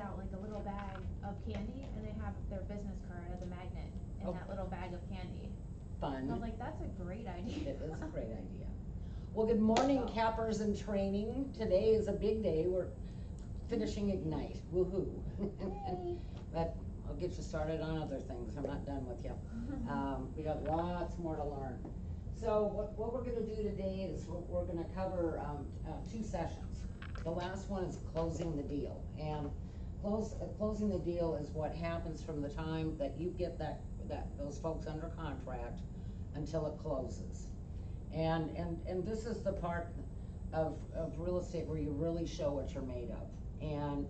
out like a little bag of candy, and they have their business card as a magnet in that little bag of candy. Fun. And I was like, that's a great idea. It is a great idea. Well, good morning, cappers in training. Today is a big day. We're finishing Ignite. Woohoo. But I'll get you started on other things. I'm not done with you. We got lots more to learn. So what we're going to do today is we're going to cover 2 sessions. The last one is closing the deal. And closing the deal is what happens from the time that you get those folks under contract until it closes. And this is the part of real estate where you really show what you're made of. And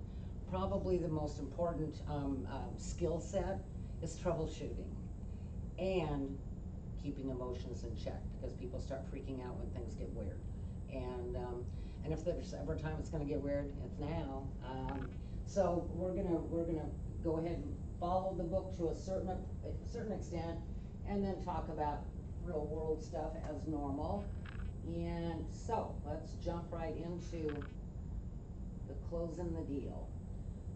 probably the most important skill set is troubleshooting and keeping emotions in check, because people start freaking out when things get weird. And if there's ever a time it's going to get weird, it's now. So we're gonna go ahead and follow the book to a certain extent, and then talk about real world stuff as normal. And so let's jump right into the closing the deal.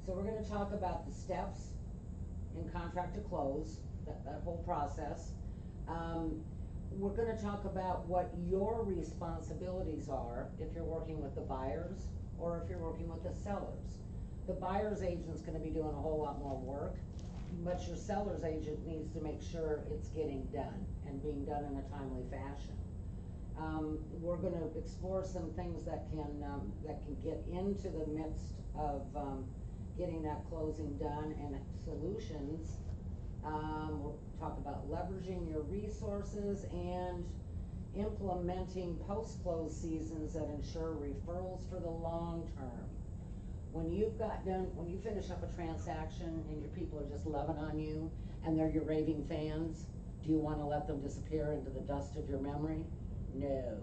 So we're going to talk about the steps in contract to close, that whole process. We're going to talk about what your responsibilities are if you're working with the buyers or if you're working with the sellers. The buyer's agent's going to be doing a whole lot more work, but your seller's agent needs to make sure it's getting done and being done in a timely fashion. We're going to explore some things that can get into the midst of getting that closing done, and solutions. We'll talk about leveraging your resources and implementing post-close seasons that ensure referrals for the long term. When you finish up a transaction and your people are just loving on you and they're your raving fans, do you want to let them disappear into the dust of your memory? No.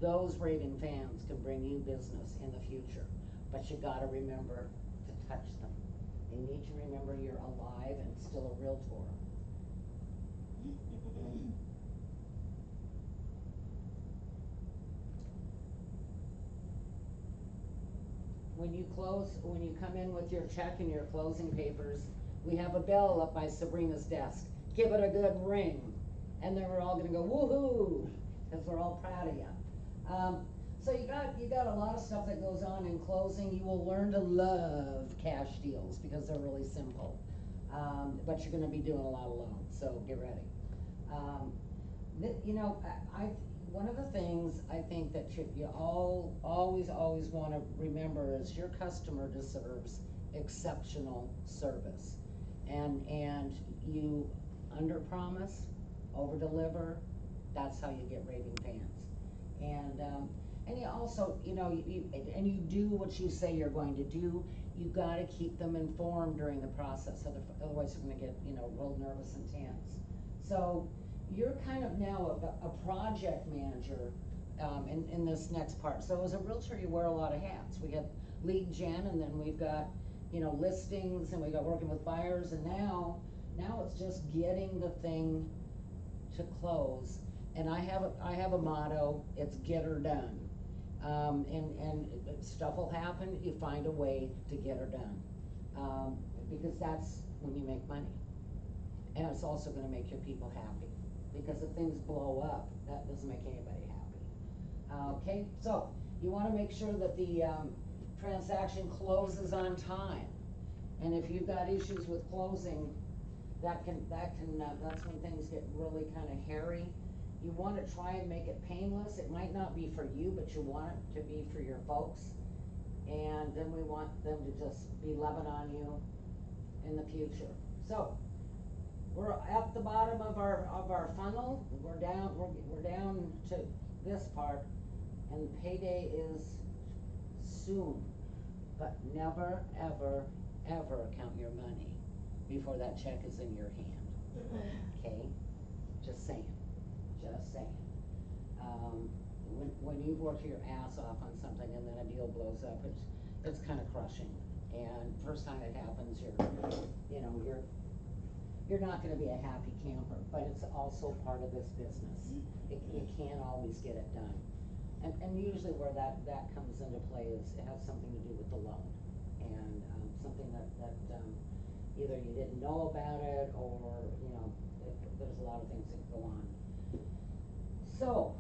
Those raving fans can bring you business in the future, but you got to remember to touch them. They need to remember you're alive and still a realtor. When you come in with your check and your closing papers, we have a bell up by Sabrina's desk. Give it a good ring. And then we're all gonna go woohoo, because we're all proud of you. So you got a lot of stuff that goes on in closing. You will learn to love cash deals because they're really simple. But you're gonna be doing a lot of loans, so get ready. One of the things I think that you always want to remember is your customer deserves exceptional service, and you under promise, over deliver. That's how you get raving fans, and you also you do what you say you're going to do. You got to keep them informed during the process, otherwise you're going to get real nervous and tense. So you're kind of now a project manager in this next part. So as a realtor, you wear a lot of hats. We have lead gen, and then we've got listings, and we got working with buyers, and now it's just getting the thing to close. And I have a motto: it's get her done. And stuff will happen. You find a way to get her done, because that's when you make money, and it's also going to make your people happy. Because if things blow up, that doesn't make anybody happy. Okay, so you want to make sure that the transaction closes on time, and if you've got issues with closing, that's when things get really kind of hairy. You want to try and make it painless. It might not be for you, but you want it to be for your folks, and then we want them to just be loving on you in the future. So we're at the bottom of our funnel. We're down to this part, and payday is soon. But never, ever, ever count your money before that check is in your hand. Okay? Just saying. Just saying. When you've worked your ass off on something and then a deal blows up, it's kind of crushing. And first time it happens, you're not going to be a happy camper, but it's also part of this business. You can't always get it done. And usually where that comes into play is it has something to do with the loan, and something that either you didn't know about it, or, you know, there's a lot of things that go on. So,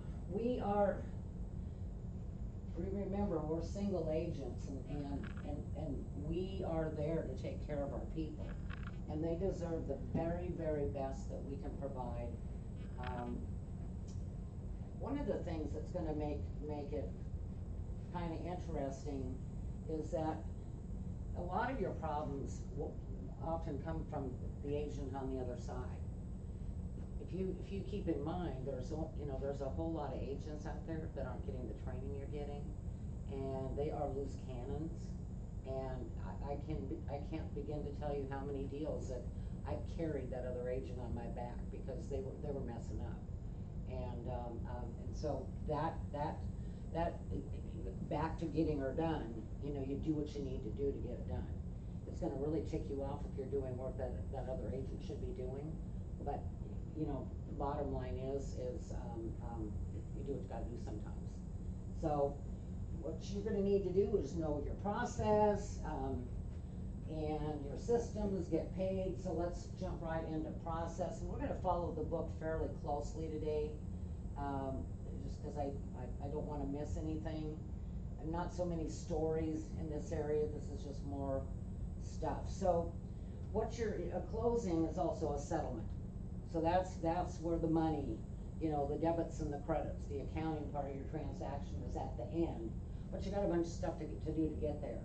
remember, we're single agents, and we are there to take care of our people. And they deserve the very, very best that we can provide. One of the things that's gonna make it kinda interesting is that a lot of your problems will often come from the agent on the other side. If you keep in mind, there's a whole lot of agents out there that aren't getting the training you're getting, and they are loose cannons. And I can't begin to tell you how many deals that I carried that other agent on my back because they were messing up. And so that back to getting her done, you know, you do what you need to do to get it done. It's gonna really tick you off if you're doing work that other agent should be doing, but, you know, the bottom line is you do what you gotta do sometimes. So, what you're gonna need to do is know your process, and your systems, get paid. So let's jump right into process, and we're gonna follow the book fairly closely today, just because I don't wanna miss anything. And not so many stories in this area, this is just more stuff. So, a closing is also a settlement. So that's where the money, you know, the debits and the credits, the accounting part of your transaction is at the end, but you got a bunch of stuff to do to get there.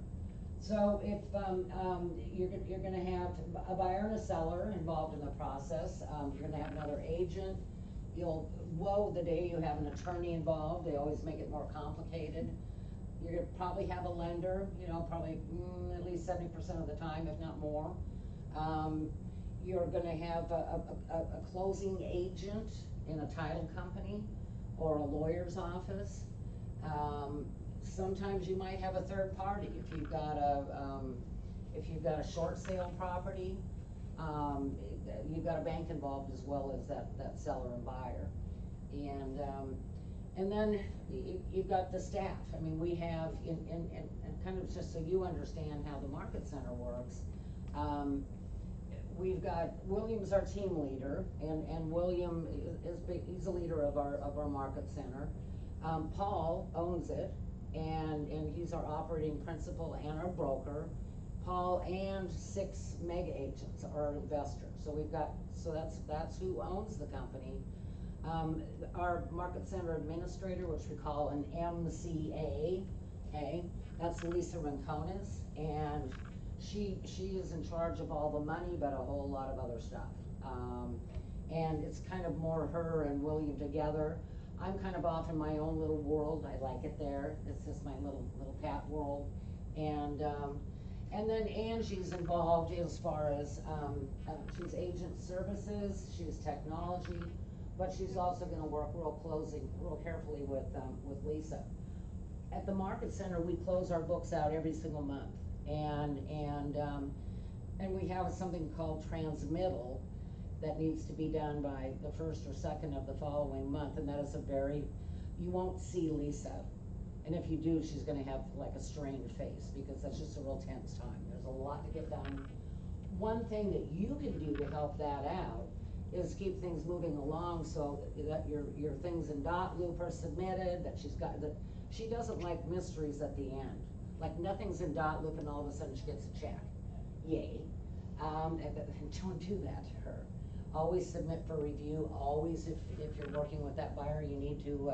So if you're gonna have a buyer and a seller involved in the process, you're gonna have another agent. The day you have an attorney involved, they always make it more complicated. You're gonna probably have a lender, you know, probably at least 70% of the time, if not more. You're gonna have a closing agent in a title company or a lawyer's office. Sometimes you might have a third party if you've got a short sale property. You've got a bank involved as well as that seller and buyer, and then you've got the staff. I mean, we have and kind of just so you understand how the market center works. We've got William's our team leader, and William he's the leader of our market center. Paul owns it, and he's our operating principal and our broker. Paul and 6 mega agents are our investors. So that's who owns the company. Our market center administrator, which we call an MCA, okay, that's Lisa Rincones, and she is in charge of all the money, but a whole lot of other stuff. And it's kind of more her and William together. I'm kind of off in my own little world. I like it there. It's just my little pat world. And then Angie's involved as far as she's agent services, she's technology, but she's also going to work real carefully with Lisa. At the market center, we close our books out every single month, and we have something called transmittal that needs to be done by the 1st or 2nd of the following month, and that is you won't see Lisa, and if you do, she's gonna have like a strained face, because that's just a real tense time. There's a lot to get done. One thing that you can do to help that out is keep things moving along so that your things in dot loop are submitted, that she doesn't like mysteries at the end. Like nothing's in dot loop and all of a sudden she gets a check. Yay. And don't do that to her. Always submit for review. Always, if you're working with that buyer, you need to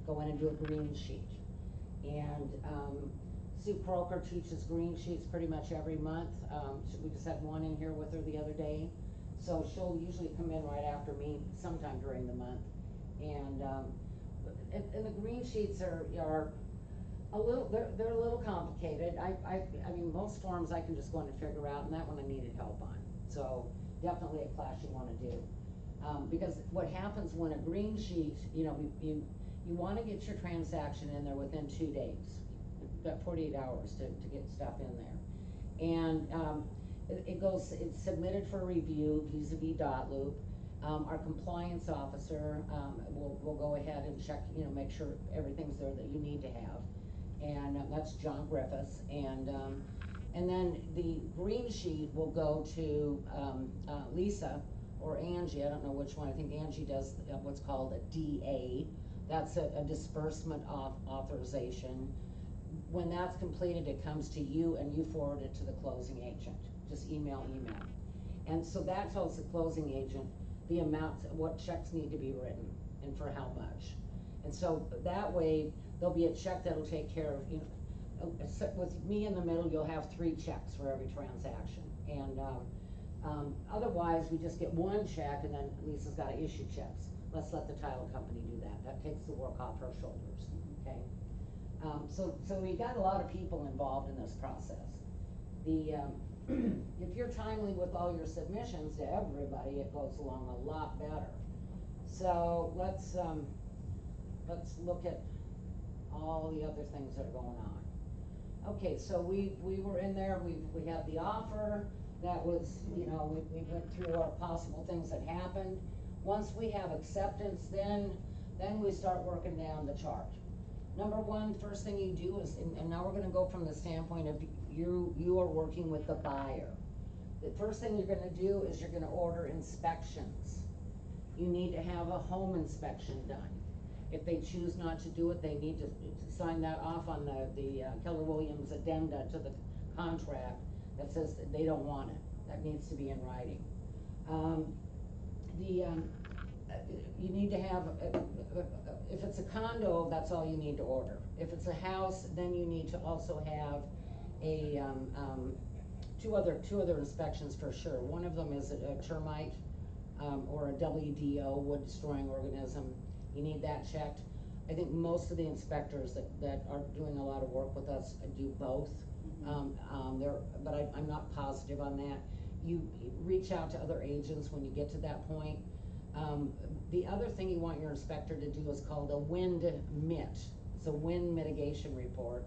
go in and do a green sheet. And Sue Croker teaches green sheets pretty much every month. We just had one in here with her the other day. So she'll usually come in right after me sometime during the month. And the green sheets are a little, they're a little complicated. I mean, most forms I can just go in and figure out, and that one I needed help on. So definitely a class you want to do. Because what happens when a green sheet, you know, you want to get your transaction in there within 2 days. You've got 48 hours to get stuff in there. And it's submitted for review vis-a-vis dot loop. Our compliance officer will go ahead and check, you know, make sure everything's there that you need to have. And that's John Griffiths. And And then the green sheet will go to, Lisa or Angie, I don't know which one, I think Angie does what's called a DA. That's a disbursement authorization. When that's completed, it comes to you and you forward it to the closing agent, just email. And so that tells the closing agent the amounts, what checks need to be written and for how much. And so that way, there'll be a check that'll take care of, with me in the middle, you'll have 3 checks for every transaction. And otherwise, we just get 1 check and then Lisa's gotta issue checks. Let's let the title company do that. That takes the work off her shoulders, okay? So we got a lot of people involved in this process. If you're timely with all your submissions to everybody, it goes along a lot better. So let's look at all the other things that are going on. Okay, so we were in there, we had the offer, that was, we went through our possible things that happened. Once we have acceptance, then we start working down the chart. Number 1, first thing you do is, and now we're gonna go from the standpoint of you are working with the buyer. The first thing you're gonna do is you're gonna order inspections. You need to have a home inspection done. If they choose not to do it, they need to sign that off on the Keller Williams addenda to the contract that says that they don't want it. That needs to be in writing. You need to have, if it's a condo, that's all you need to order. If it's a house, then you need to also have a, two other inspections for sure. One of them is a termite, or a WDO, wood destroying organism. You need that checked. I think most of the inspectors that are doing a lot of work with us do both. But I'm not positive on that. You reach out to other agents when you get to that point. The other thing you want your inspector to do is called a wind MIT. It's a wind mitigation report.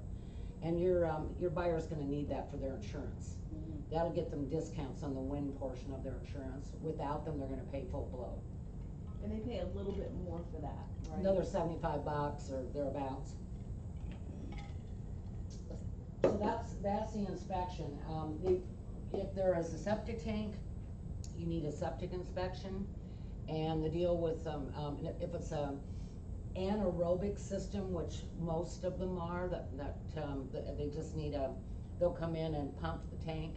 And your buyer's gonna need that for their insurance. That'll get them discounts on the wind portion of their insurance. Without them, they're gonna pay full blow. And they pay a little bit more for that, right? Another $75 or thereabouts. So that's the inspection. If there is a septic tank, you need a septic inspection. And the deal with, if it's an anaerobic system, which most of them are, they just need they'll come in and pump the tank,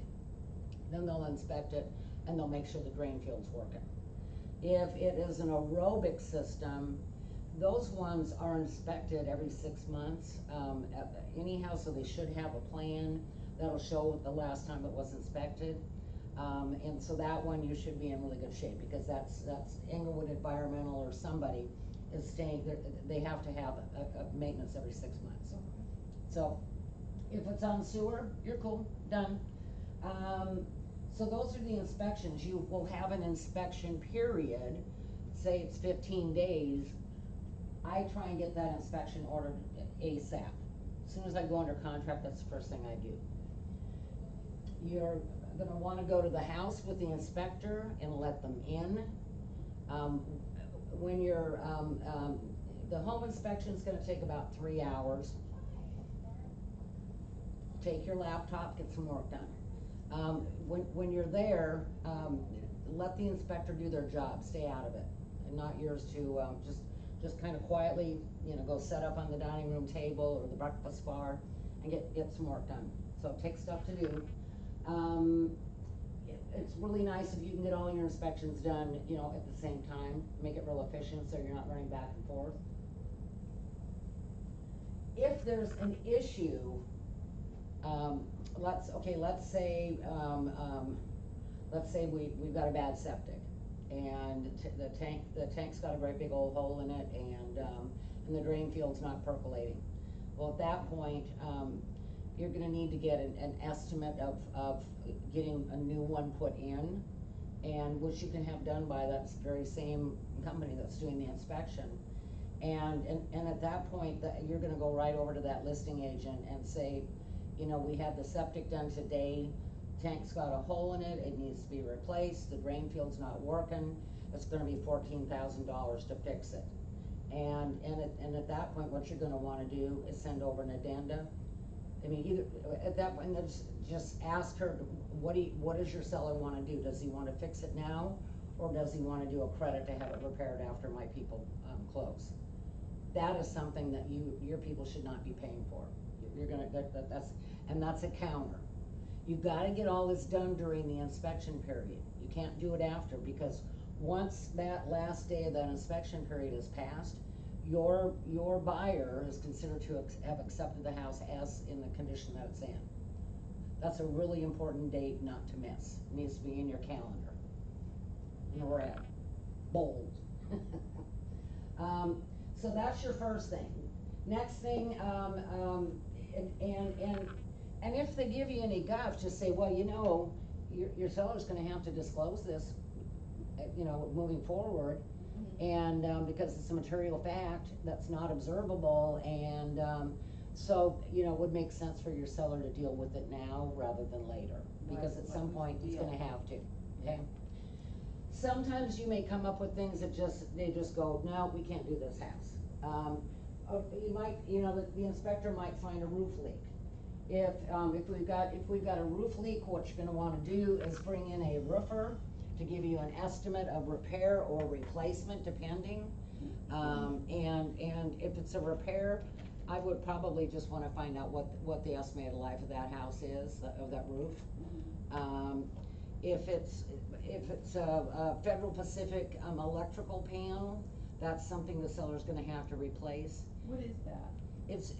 then they'll inspect it, and they'll make sure the drain field's working. If it is an aerobic system, those ones are inspected every 6 months. Anyhow, so they should have a plan that'll show the last time it was inspected. And so that one you should be in really good shape, because that's Englewood Environmental or somebody is staying, they have to have a maintenance every 6 months. So if it's on sewer, you're cool, done. So those are the inspections. You will have an inspection period, say it's 15 days. I try and get that inspection ordered ASAP. As soon as I go under contract, that's the first thing I do. You're gonna wanna go to the house with the inspector and let them in. When you're, the home inspection's gonna take about 3 hours. Take your laptop, get some work done. When you're there, let the inspector do their job, stay out of it, and not yours to, just kind of quietly, go set up on the dining room table or the breakfast bar and get some work done. So take stuff to do. It's really nice if you can get all your inspections done, at the same time, make it real efficient so you're not running back and forth. If there's an issue, let's say we've got a bad septic, and the tank's got a very big old hole in it, and the drain field's not percolating. Well, at that point, you're gonna need to get an estimate of getting a new one put in, and which you can have done by that very same company that's doing the inspection. And at that point, you're gonna go right over to that listing agent and say, we had the septic done today, tank's got a hole in it, it needs to be replaced, the drain field's not working, it's gonna be $14,000 to fix it. And at that point, what you're gonna wanna do is send over an addenda I mean, either, at that point, just ask her, what does your seller wanna do? Does he wanna fix it now, or does he wanna do a credit to have it repaired after my people, close? That is something that your people should not be paying for. You're gonna, that's a counter. You gotta get all this done during the inspection period. You can't do it after, because once that last day of that inspection period is passed, your buyer is considered to have accepted the house as in the condition that it's in. That's a really important date not to miss. It needs to be in your calendar. In red, bold. So that's your first thing. Next thing, and if they give you any guff, just say, well, you know, your seller's gonna have to disclose this, you know, moving forward. And, because it's a material fact that's not observable, and, so, you know, it would make sense for your seller to deal with it now rather than later, because Right, at some point, he's gonna have to, Yeah. okay? Sometimes you may come up with things that they just go, no, we can't do this house. You might, you know, the inspector might find a roof leak. If we've got a roof leak, what you're gonna wanna do is bring in a roofer to give you an estimate of repair or replacement, depending. And if it's a repair, I would probably just wanna find out what the estimated life of that house is, of that roof. If it's a Federal Pacific, electrical panel, that's something the seller's gonna have to replace. What is that? It's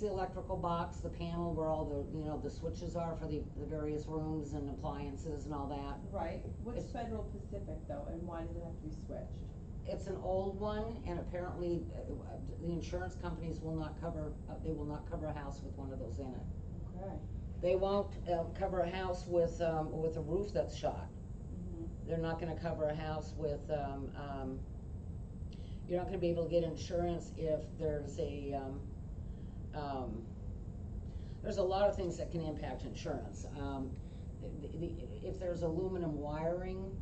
the electrical box, the panel where all the, you know, the switches are for the various rooms and appliances and all that. Right, what's It's- Federal Pacific though, and why does it have to be switched? It's an old one, and apparently, the insurance companies will not cover, they will not cover a house with one of those in it. Okay. They won't, cover a house with a roof that's shot. They're not gonna cover a house with, you're not gonna be able to get insurance if there's there's a lot of things that can impact insurance. If there's aluminum wiring,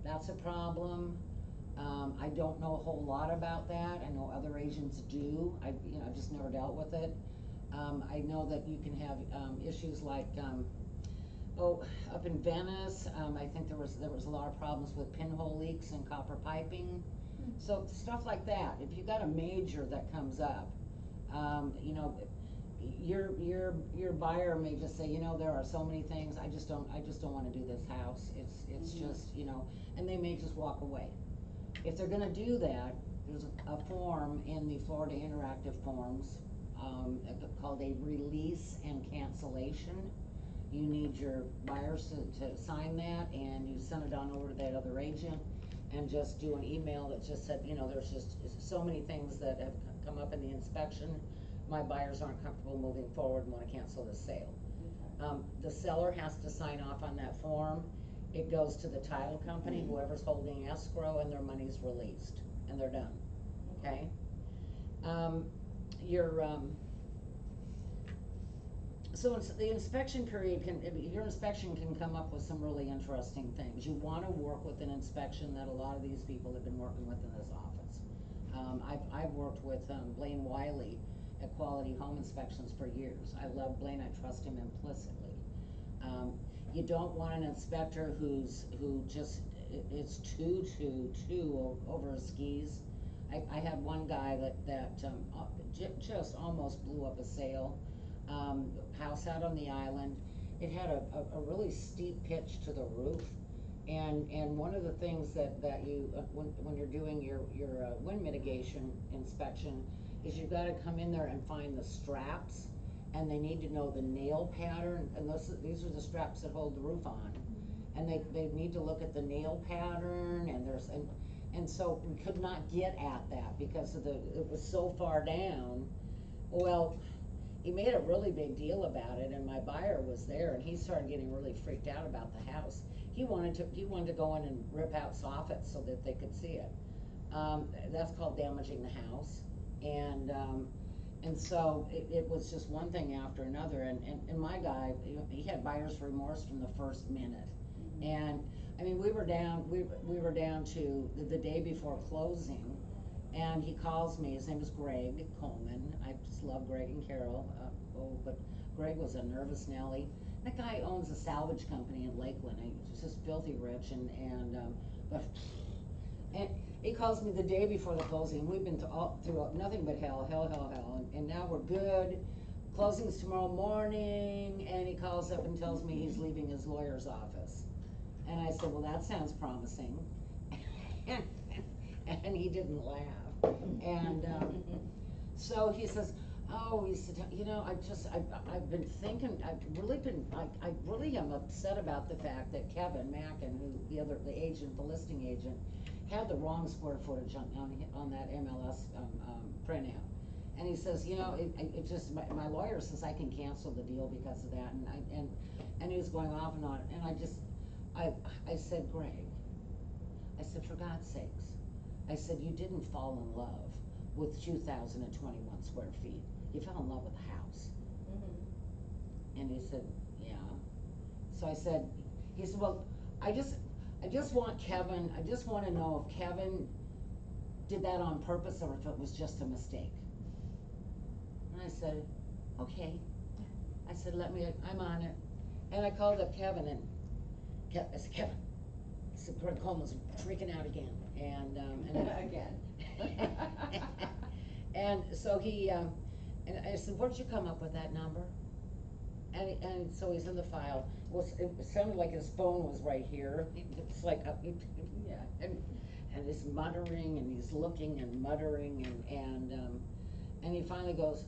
that's a problem. I don't know a whole lot about that. I know other agents do. I've just never dealt with it. I know that you can have, issues like, up in Venice, I think there was a lot of problems with pinhole leaks and copper piping. So stuff like that. If you got a major that comes up, you know, your buyer may just say, you know, there are so many things, I just don't wanna do this house. It's just, you know, and they may just walk away. If they're gonna do that, there's a form in the Florida Interactive Forms, called a release and cancellation. You need your buyers to sign that, and you send it on over to that other agent, and just do an email that just said, you know, there's just so many things that have come up in the inspection. My buyers aren't comfortable moving forward and wanna cancel the sale. Okay. The seller has to sign off on that form. It goes to the title company, whoever's holding escrow, and their money's released, and they're done, okay? So the inspection period your inspection can come up with some really interesting things. You wanna work with an inspection that a lot of these people have been working with in this office. I've worked with, Blaine Wiley at Quality Home Inspections for years. I love Blaine, I trust him implicitly. You don't want an inspector who just is too over his skis. I had one guy that just almost blew up a sale. House out on the island. It had a really steep pitch to the roof, and one of the things that you when you're doing your wind mitigation inspection is you've got to come in there and find the straps, and they need to know the nail pattern, and these are the straps that hold the roof on, and they need to look at the nail pattern, and so we could not get at that because it was so far down. Well, he made a really big deal about it, and my buyer was there, and he started getting really freaked out about the house. He wanted to go in and rip out soffits so that they could see it. That's called damaging the house, and so it was just one thing after another, and my guy, he had buyer's remorse from the first minute. And I mean, we were down to the day before closing, and he calls me. His name is Greg Coleman. I just love Greg and Carol. But Greg was a nervous Nelly. That guy owns a salvage company in Lakeland, and he's just filthy rich, but he calls me the day before the closing. We've been through nothing but hell, and now we're good. Closing's tomorrow morning, and he calls up and tells me he's leaving his lawyer's office. And I said, well, that sounds promising. And he didn't laugh. And so he says, oh, he said, you know, I've been thinking, I really am upset about the fact that Kevin Mackin, the agent, the listing agent, had the wrong square footage on that MLS printout. And he says, you know, it just, my lawyer says I can cancel the deal because of that, and he was going off and on, and I said, Greg, I said, for God's sakes, I said, you didn't fall in love with 2,021 square feet. You fell in love with the house. Mm-hmm. And he said, yeah. So he said, well, I just want Kevin, I just want to know if Kevin did that on purpose or if it was just a mistake. And I said, okay. I said, I'm on it. And I called up Kevin, and I said, Kevin, I said, Greg Coleman's freaking out again. And Again. and so and I said, where'd you come up with that number? And so he's in the file. It sounded like his phone was right here. It's like, Yeah. and he's muttering, and he's looking and muttering, and he finally goes,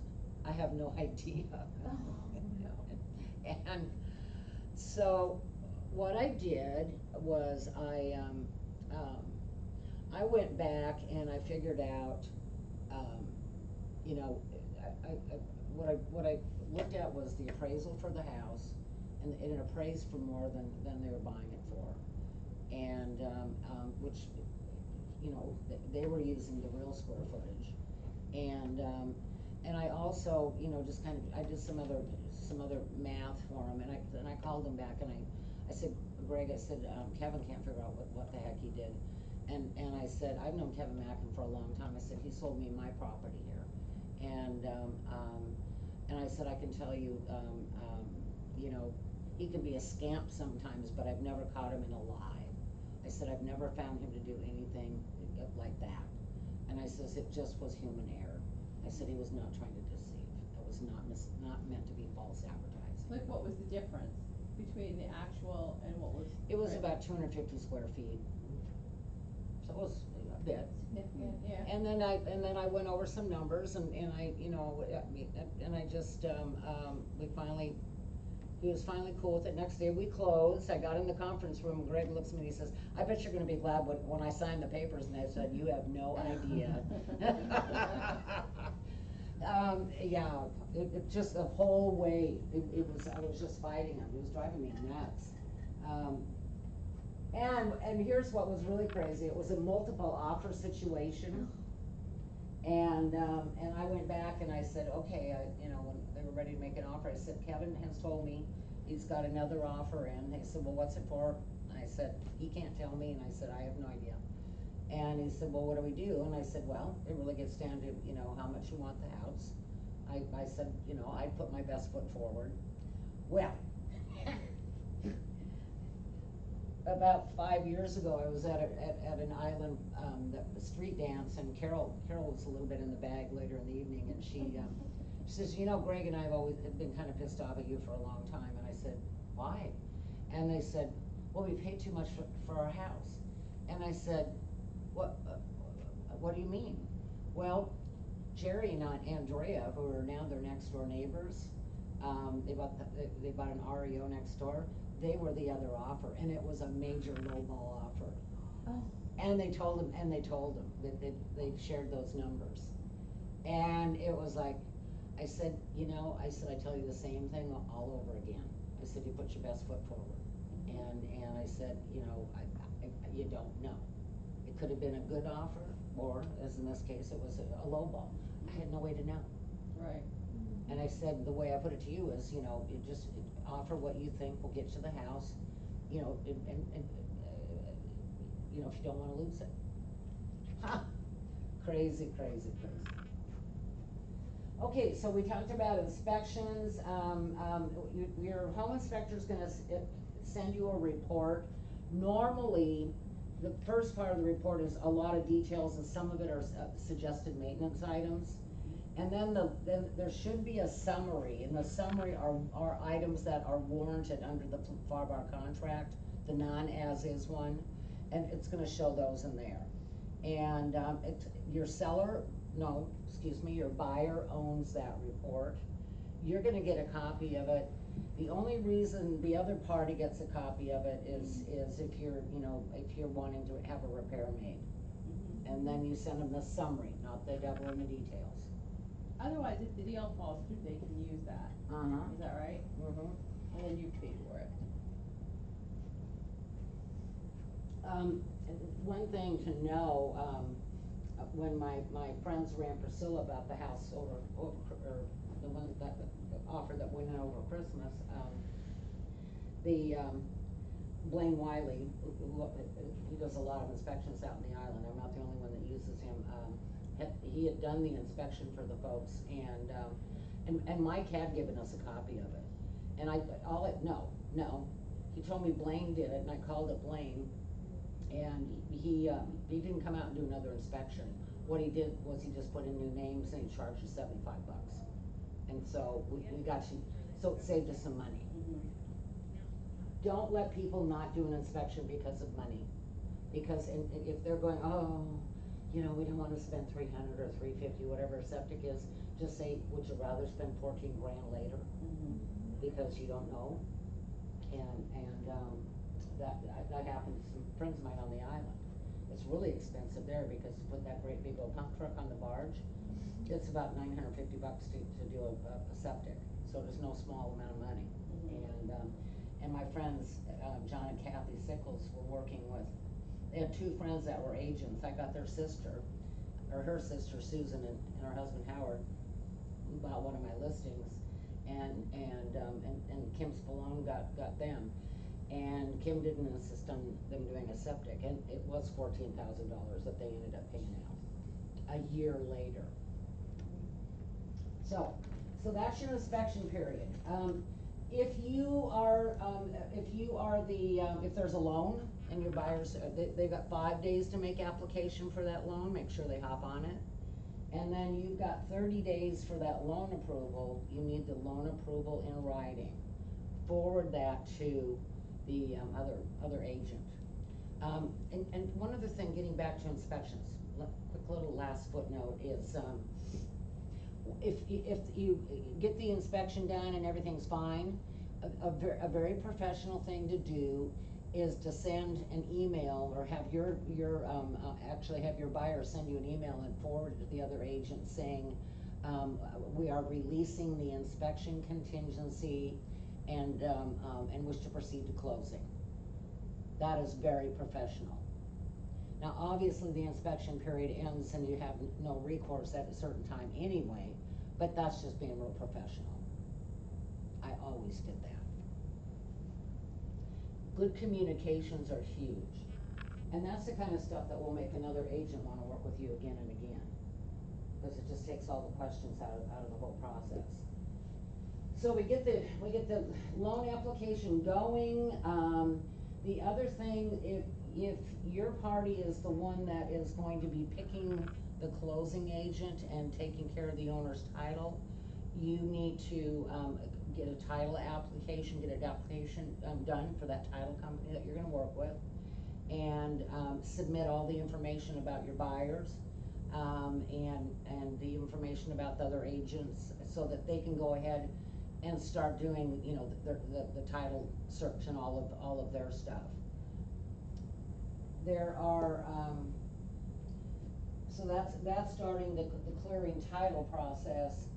I have no idea. Oh, no. And so what I did was I went back and I figured out, you know, what I looked at was the appraisal for the house, and it appraised for more than they were buying it for, and which, you know, they were using the real square footage, and I also, you know, just kind of, I did some other math for him, and I called him back, and I said, Greg, I said, Kevin can't figure out what the heck he did, and I said, I've known Kevin Mackin for a long time. I said, he sold me my property here, and I said, I can tell you, you know, he can be a scamp sometimes, but I've never caught him in a lie. I said, I've never found him to do anything like that, and I says, it just was human error. I said, he was not trying to deceive. That was not meant to be false advertising. Like, what was the difference between the actual and what was? It was right? about 250 square feet. So it was a bit. Significant, yeah. And then I went over some numbers, and I, you know, and I just, he was finally cool with it. Next day we closed. I got in the conference room, and Greg looks at me and he says, I bet you're gonna be glad when I signed the papers. And I said, you have no idea. Yeah, it just the whole way, I was just fighting him. It was driving me nuts. And here's what was really crazy. It was a multiple offer situation. And I went back and I said, okay, you know, when they were ready to make an offer, I said, Kevin has told me he's got another offer in. They said, well, what's it for? And I said, he can't tell me. And I said, I have no idea. And he said, well, what do we do? And I said, well, it really gets down to, you know, how much you want the house. I said, you know, I put my best foot forward. Well, about 5 years ago, I was at an island, the street dance, and Carol was a little bit in the bag later in the evening, and she says, you know, Greg and I have always been kind of pissed off at you for a long time. And I said, why? And they said, well, we paid too much for our house. And I said, what do you mean? Well, Jerry and Andrea, who are now their next door neighbors, they bought an REO next door. They were the other offer, and it was a major lowball offer. Oh. And they told him that they shared those numbers. And it was like, I said, you know, I tell you the same thing all over again. I said, you put your best foot forward. And I said, you know, you don't know. It could have been a good offer, or, as in this case, it was a lowball. I had no way to know. Right. And I said, the way I put it to you is, you know, offer what you think will get you the house, you know, and you know, if you don't want to lose it. Ha! Crazy. Okay, so we talked about inspections, your home inspector's gonna send you a report. Normally, the first part of the report is a lot of details, and some of it are suggested maintenance items. And then then there should be a summary, and the summary are items that are warranted under the FAR contract, the non-as-is one, and it's gonna show those in there. And, your seller, no, excuse me, your buyer owns that report. You're gonna get a copy of it. The only reason the other party gets a copy of it is if you're, if you're wanting to have a repair made. And then you send them the summary, not the devil in the details. Otherwise, if the deal falls through, they can use that. Is that right? And then you pay for it. One thing to know, when my friends ran Priscilla about the house or the one that offer that went in over Christmas, Blaine Wiley, he does a lot of inspections out in the island, I'm not the only one that uses him, he had done the inspection for the folks, and Mike had given us a copy of it. And no, he told me Blaine did it, and I called it Blaine, and he didn't come out and do another inspection. What he did was he just put in new names and he charged us $75. And so we got you, so it saved us some money. Don't let people not do an inspection because of money. Because if they're going, oh, we don't wanna spend $300 or $350, whatever a septic is, just say, would you rather spend 14 grand later? Because you don't know. That happened to some friends of mine on the island. It's really expensive there because to put that great big old pump truck on the barge, it's about $950 to do a septic. So there's no small amount of money. And my friends, John and Kathy Sickles were working with, they had two friends that were agents. I got their sister, or her sister Susan and her husband Howard, who bought one of my listings, and Kim Spallone got them. And Kim didn't insist on them doing a septic, and it was $14,000 that they ended up paying out a year later. So that's your inspection period. If there's a loan and your buyers, they've got 5 days to make application for that loan, make sure they hop on it. And then you've got 30 days for that loan approval. You need the loan approval in writing. Forward that to the other agent. And one other thing, getting back to inspections, quick little last footnote is, if you get the inspection done and everything's fine, a very professional thing to do is to send an email or have actually have your buyer send you an email and forward it to the other agent saying, we are releasing the inspection contingency and wish to proceed to closing. That is very professional. Now, obviously, the inspection period ends and you have no recourse at a certain time anyway, but that's just being real professional. I always did that. Good communications are huge. And that's the kind of stuff that will make another agent want to work with you again and again, because it just takes all the questions out of the whole process. So we get the loan application going. The other thing, if your party is the one that is going to be picking the closing agent and taking care of the owner's title, you need to get an application done for that title company that you're going to work with, and submit all the information about your buyers and the information about the other agents, so that they can go ahead and start doing, the title search and all of their stuff. There are, so that's starting the clearing title process.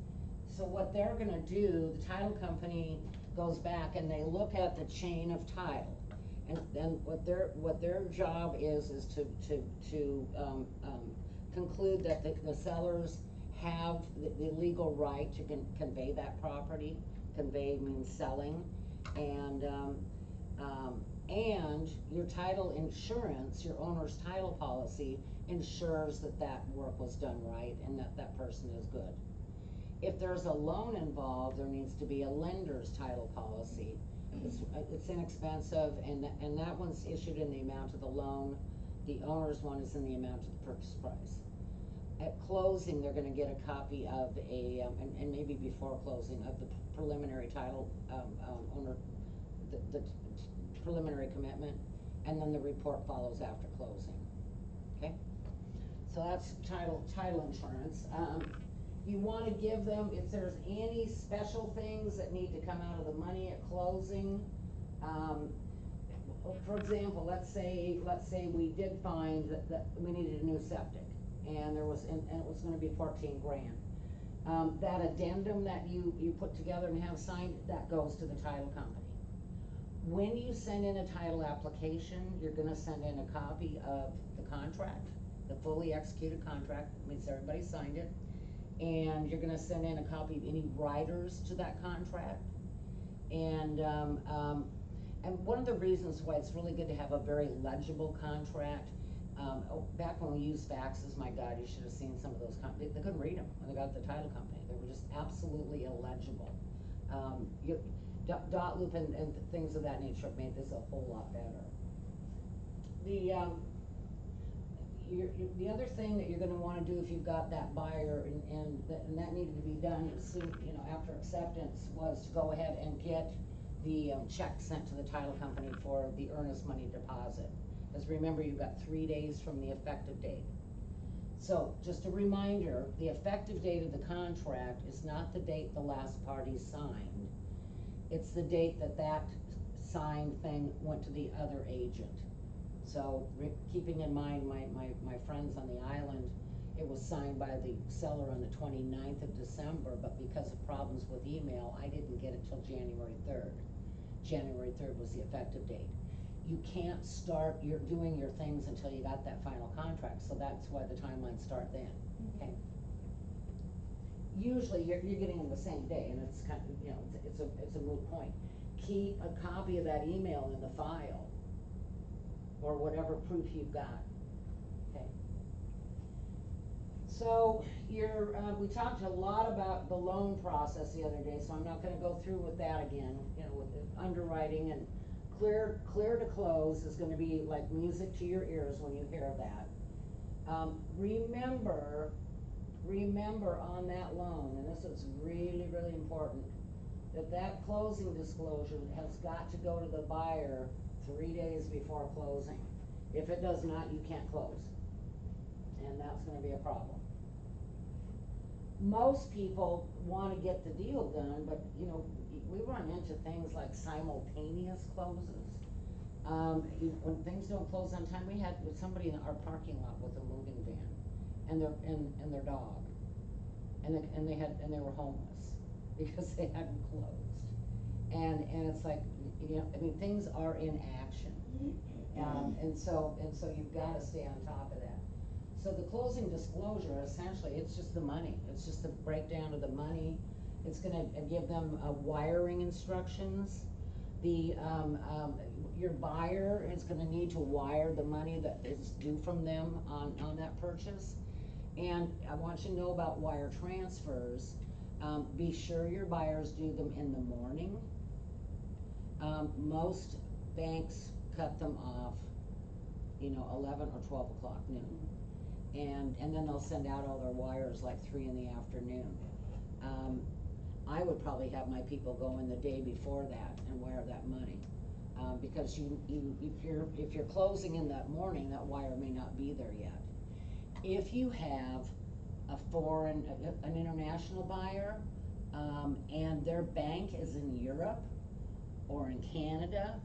So what they're gonna do, the title company goes back and they look at the chain of title. And then what their job is to conclude that the sellers have the legal right to convey that property. Convey means selling, and your title insurance, your owner's title policy, ensures that work was done right and that person is good. If there's a loan involved, there needs to be a lender's title policy. It's inexpensive, and that one's issued in the amount of the loan. The owner's one is in the amount of the purchase price. At closing, they're gonna get a copy of and maybe before closing, of the preliminary title, owner, the preliminary commitment, and then the report follows after closing, okay? So that's title insurance. You wanna give them, if there's any special things that need to come out of the money at closing, for example, let's say we did find that we needed a new septic, and it was gonna be 14 grand. That addendum that you put together and have signed, that goes to the title company. When you send in a title application, you're gonna send in a copy of the contract, the fully executed contract, means everybody signed it, and you're gonna send in a copy of any riders to that contract. And one of the reasons why it's really good to have a very legible contract, back when we used faxes, my God, you should have seen some of those, they couldn't read them when they got the title company. They were just absolutely illegible. Dot loop and things of that nature have made this a whole lot better. The other thing that you're gonna wanna do if you've got that buyer, and that needed to be done soon, after acceptance, was to go ahead and get the check sent to the title company for the earnest money deposit. Because remember, you've got 3 days from the effective date. So, just a reminder, the effective date of the contract is not the date the last party signed. It's the date that signed thing went to the other agent. So, keeping in mind my friends on the island, it was signed by the seller on the 29th of December, but because of problems with email, I didn't get it till January 3rd. January 3rd was the effective date. You can't start doing your things until you got that final contract, so that's why the timelines start then, okay? Usually you're getting them the same day, and it's kind of, it's a moot point. Keep a copy of that email in the file, or whatever proof you've got, okay? So we talked a lot about the loan process the other day, so I'm not gonna go through with that again, with the underwriting, and clear to close is gonna be like music to your ears when you hear that. Remember on that loan, and this is really, really important, that closing disclosure has got to go to the buyer 3 days before closing. If it does not, you can't close, and that's gonna be a problem. Most people wanna get the deal done, but we run into things like simultaneous closes. When things don't close on time, we had somebody in our parking lot with a moving van and their dog, and they were homeless because they hadn't closed, and it's like, things are in action, and so you've got to stay on top of that. So the closing disclosure, essentially, it's just the money. It's just the breakdown of the money. It's gonna give them wiring instructions. Your buyer is gonna need to wire the money that is due from them on that purchase. And I want you to know about wire transfers. Be sure your buyers do them in the morning. Most banks cut them off, 11 or 12 o'clock noon. And then they'll send out all their wires like 3 in the afternoon. I would probably have my people go in the day before that and wire that money, because if you're closing in that morning, that wire may not be there yet. If you have an international buyer, and their bank is in Europe or in Canada,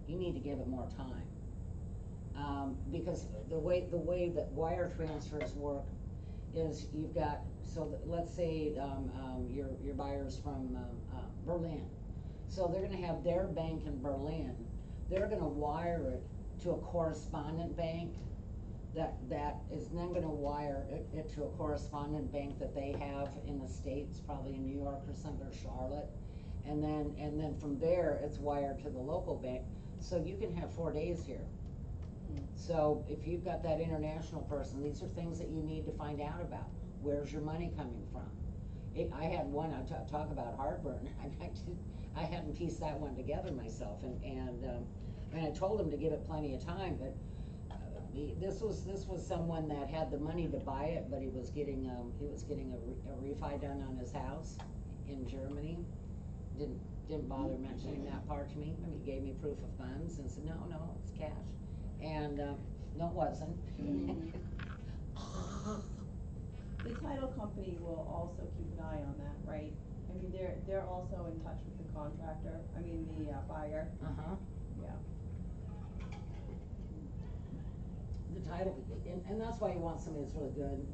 you need to give it more time. Because the way that wire transfers work is you've got, let's say your buyer's from Berlin. So they're gonna have their bank in Berlin. They're gonna wire it to a correspondent bank that is then gonna wire it to a correspondent bank that they have in the States, probably in New York or somewhere, Charlotte. And then from there, it's wired to the local bank. So you can have 4 days here. So if you've got that international person, these are things that you need to find out about. Where's your money coming from? I had one, talk about heartburn, I hadn't pieced that one together myself, and I told him to give it plenty of time, but this was someone that had the money to buy it, but he was getting a refi done on his house in Germany. Didn't bother mentioning that part to me. I mean, he gave me proof of funds and said, no, it's cash. And, no, it wasn't. The title company will also keep an eye on that, right? I mean, they're also in touch with the contractor, the buyer. Uh-huh. Yeah. The title, and that's why you want somebody that's really good,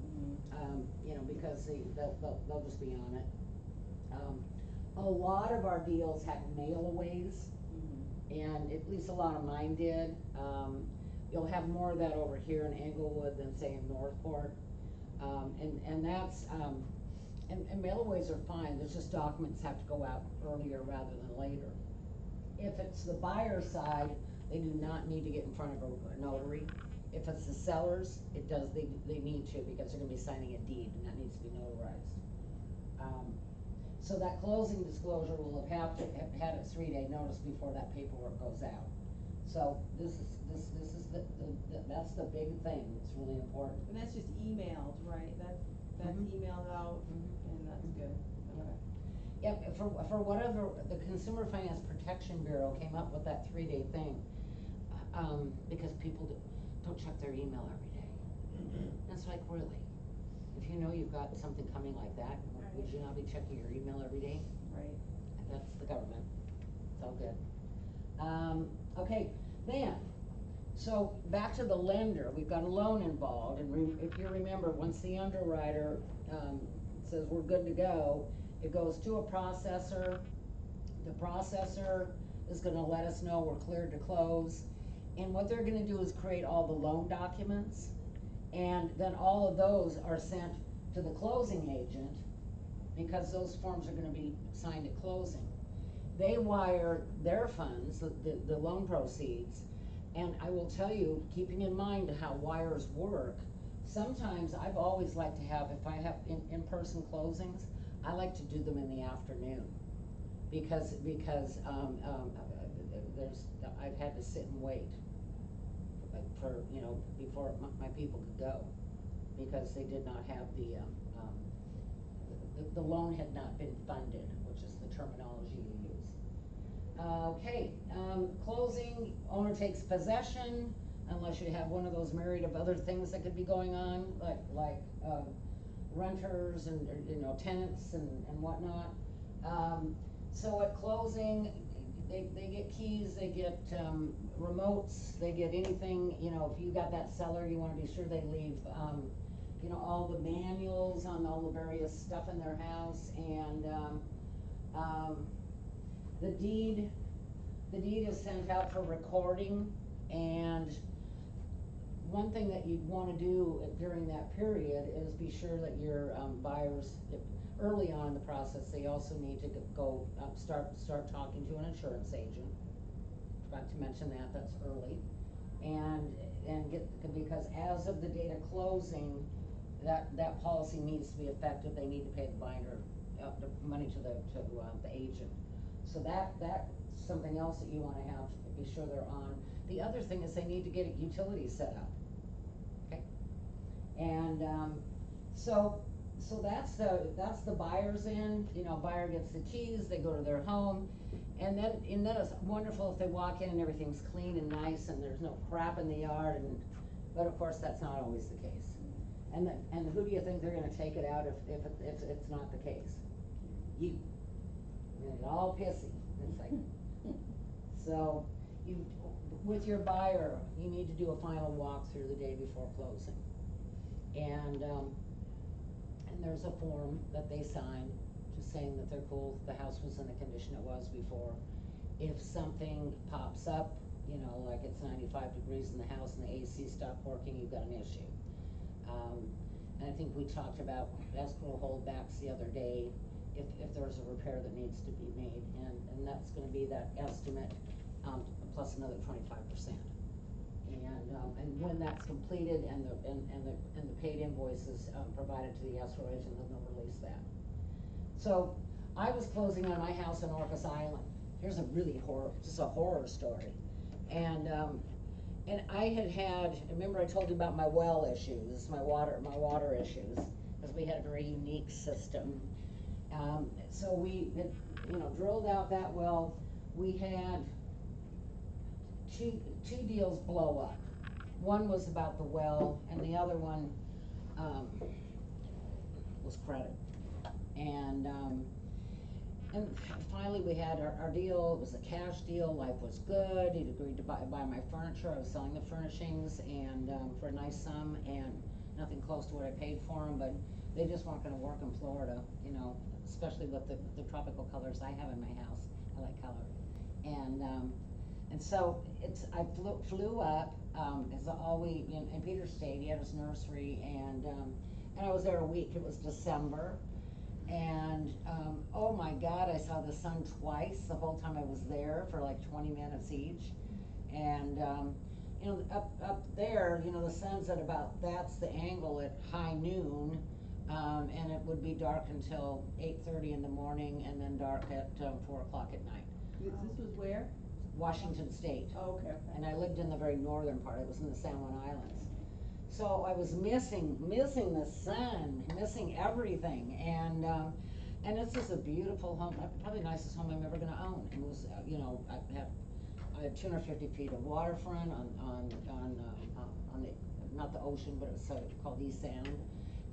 because they'll just be on it. A lot of our deals have mail-aways, and at least a lot of mine did. You'll have more of that over here in Englewood than say in Northport. And that's, and mail-aways are fine, there's just documents have to go out earlier rather than later. If it's the buyer side, they do not need to get in front of a notary. If it's the sellers, they need to, because they're gonna be signing a deed, and that needs to be notarized. So that closing disclosure will have had a 3-day notice before that paperwork goes out. So this is that's the big thing, it's really important. And that's just emailed, right? That's emailed out, and that's good, okay. Yep, for whatever, the Consumer Finance Protection Bureau came up with that 3-day thing, because people don't check their email every day. It's like, really? If you know you've got something coming like that, would you not be checking your email every day? Right. That's the government, it's all good. Okay, then, so back to the lender, we've got a loan involved, and if you remember, once the underwriter, says we're good to go, it goes to a processor. The processor is gonna let us know we're cleared to close, and what they're gonna do is create all the loan documents, and then all of those are sent to the closing agent, because those forms are gonna be signed at closing. They wire their funds, the loan proceeds, and I will tell you, keeping in mind how wires work, sometimes I've always liked to have, if I have in-person closings, I like to do them in the afternoon, because I've had to sit and wait for, before my people could go, because they did not have the loan had not been funded, which is the terminology you use. Okay, closing, owner takes possession, unless you have one of those myriad of other things that could be going on, like renters and, tenants and whatnot. So at closing, they get keys, they get remotes, they get anything, if you got that seller, you wanna be sure they leave, all the manuals on all the various stuff in their house, and the deed is sent out for recording. And one thing that you'd wanna do during that period is be sure that your buyers, early on in the process, they also need to go, start talking to an insurance agent. Forgot to mention that's early. And because as of the date of closing, that policy needs to be effective, they need to pay the binder, the money to the agent. So that's something else that you wanna have, be sure they're on. The other thing is they need to get utilities set up, okay? And, so that's the buyer's end, buyer gets the keys, they go to their home, and then it's wonderful if they walk in and everything's clean and nice and there's no crap in the yard, but of course that's not always the case. And who do you think they're gonna take it out if it's not the case? You. You're gonna get all pissy. It's like, so with your buyer, you need to do a final walkthrough the day before closing. And there's a form that they sign just saying that they're cool, the house was in the condition it was before. If something pops up, like it's 95 degrees in the house and the AC stopped working, you've got an issue. And I think we talked about escrow holdbacks the other day, if there's a repair that needs to be made, and that's gonna be that estimate, plus another 25%. And when that's completed and the paid invoices provided to the escrow agent, then they'll release that. So I was closing on my house in Orcas Island. Here's a really just a horror story. And I remember I told you about my well issues, my water issues, because we had a very unique system. So we had, drilled out that well. We had two deals blow up. One was about the well, and the other one was credit. And finally we had our deal. It was a cash deal. Life was good. He'd agreed to buy my furniture. I was selling the furnishings and for a nice sum, and nothing close to what I paid for them, but they just weren't going to work in Florida, especially with the tropical colors I have in my house. I like color. And so I flew up, as and Peter stayed. He had his nursery, and I was there a week. It was December. And, oh my God, I saw the sun twice the whole time I was there for like 20 minutes each. And, up there, the sun's at that's the angle at high noon. And it would be dark until 8:30 in the morning, and then dark at 4 o'clock at night. This was where? Washington State. Oh, okay. And I lived in the very northern part. I was in the San Juan Islands. So I was missing the sun, missing everything, and this is a beautiful home, probably the nicest home I'm ever going to own. It was, I had 250 feet of waterfront on the, not the ocean, but it was called East Sound,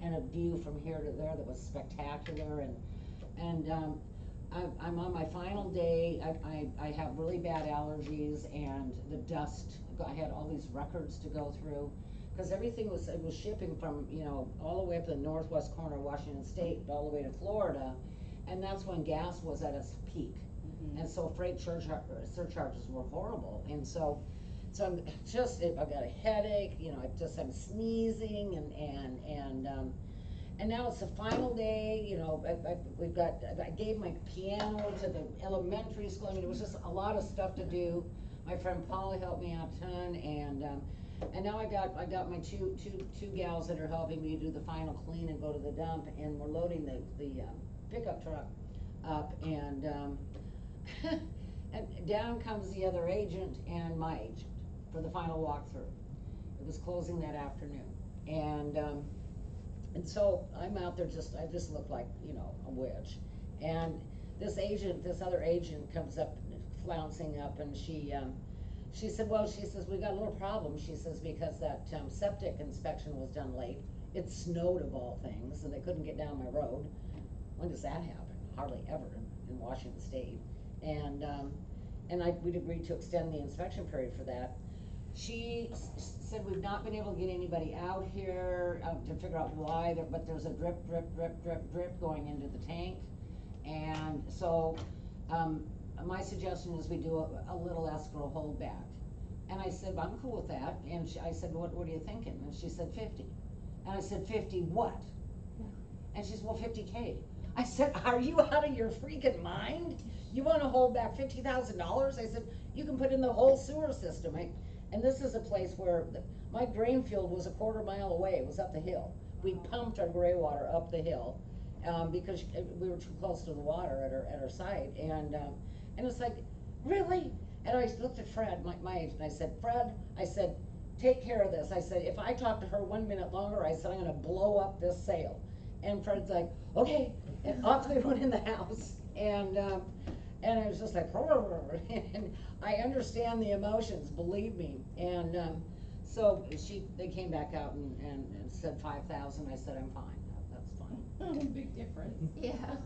and a view from here to there that was spectacular. And I'm on my final day. I have really bad allergies, and the dust. I had all these records to go through, because everything was shipping from, all the way up to the northwest corner of Washington State, all the way to Florida, and that's when gas was at its peak. Mm-hmm. And so freight surcharges were horrible, and so I'm I've got a headache, I'm sneezing, and now it's the final day, I gave my piano to the elementary school. I mean, it was just a lot of stuff to do. My friend Paula helped me out a ton, and now I got my two gals that are helping me do the final clean and go to the dump, and we're loading the pickup truck up, and and down comes the other agent and my agent for the final walkthrough. It was closing that afternoon, and so I'm out there I just look like, a witch. And this other agent comes up, flouncing up, and she said, we got a little problem. She says, because that septic inspection was done late. It snowed, of all things, and they couldn't get down my road. When does that happen? Hardly ever in Washington State. And we'd agreed to extend the inspection period for that. She said, we've not been able to get anybody out here to figure out why, but there's a drip going into the tank. And so my suggestion is we do a little escrow holdback. And I said, I'm cool with that. And I said, what are you thinking? And she said, 50. And I said, 50 what? Yeah. And she said, well, 50K. I said, are you out of your freaking mind? You want to hold back $50,000? I said, you can put in the whole sewer system. And this is a place where my drain field was a quarter mile away. It was up the hill. We pumped our gray water up the hill because we were too close to the water at our site. And it's like, really? And I looked at Fred, my agent, and I said, Fred, take care of this. I said, if I talk to her 1 minute longer, I said, I'm going to blow up this sale. And Fred's like, okay. And off they went in the house. And it was just like, and I understand the emotions, believe me. And so they came back out and said 5,000. I said, I'm fine. That's fine. Big difference. Yeah.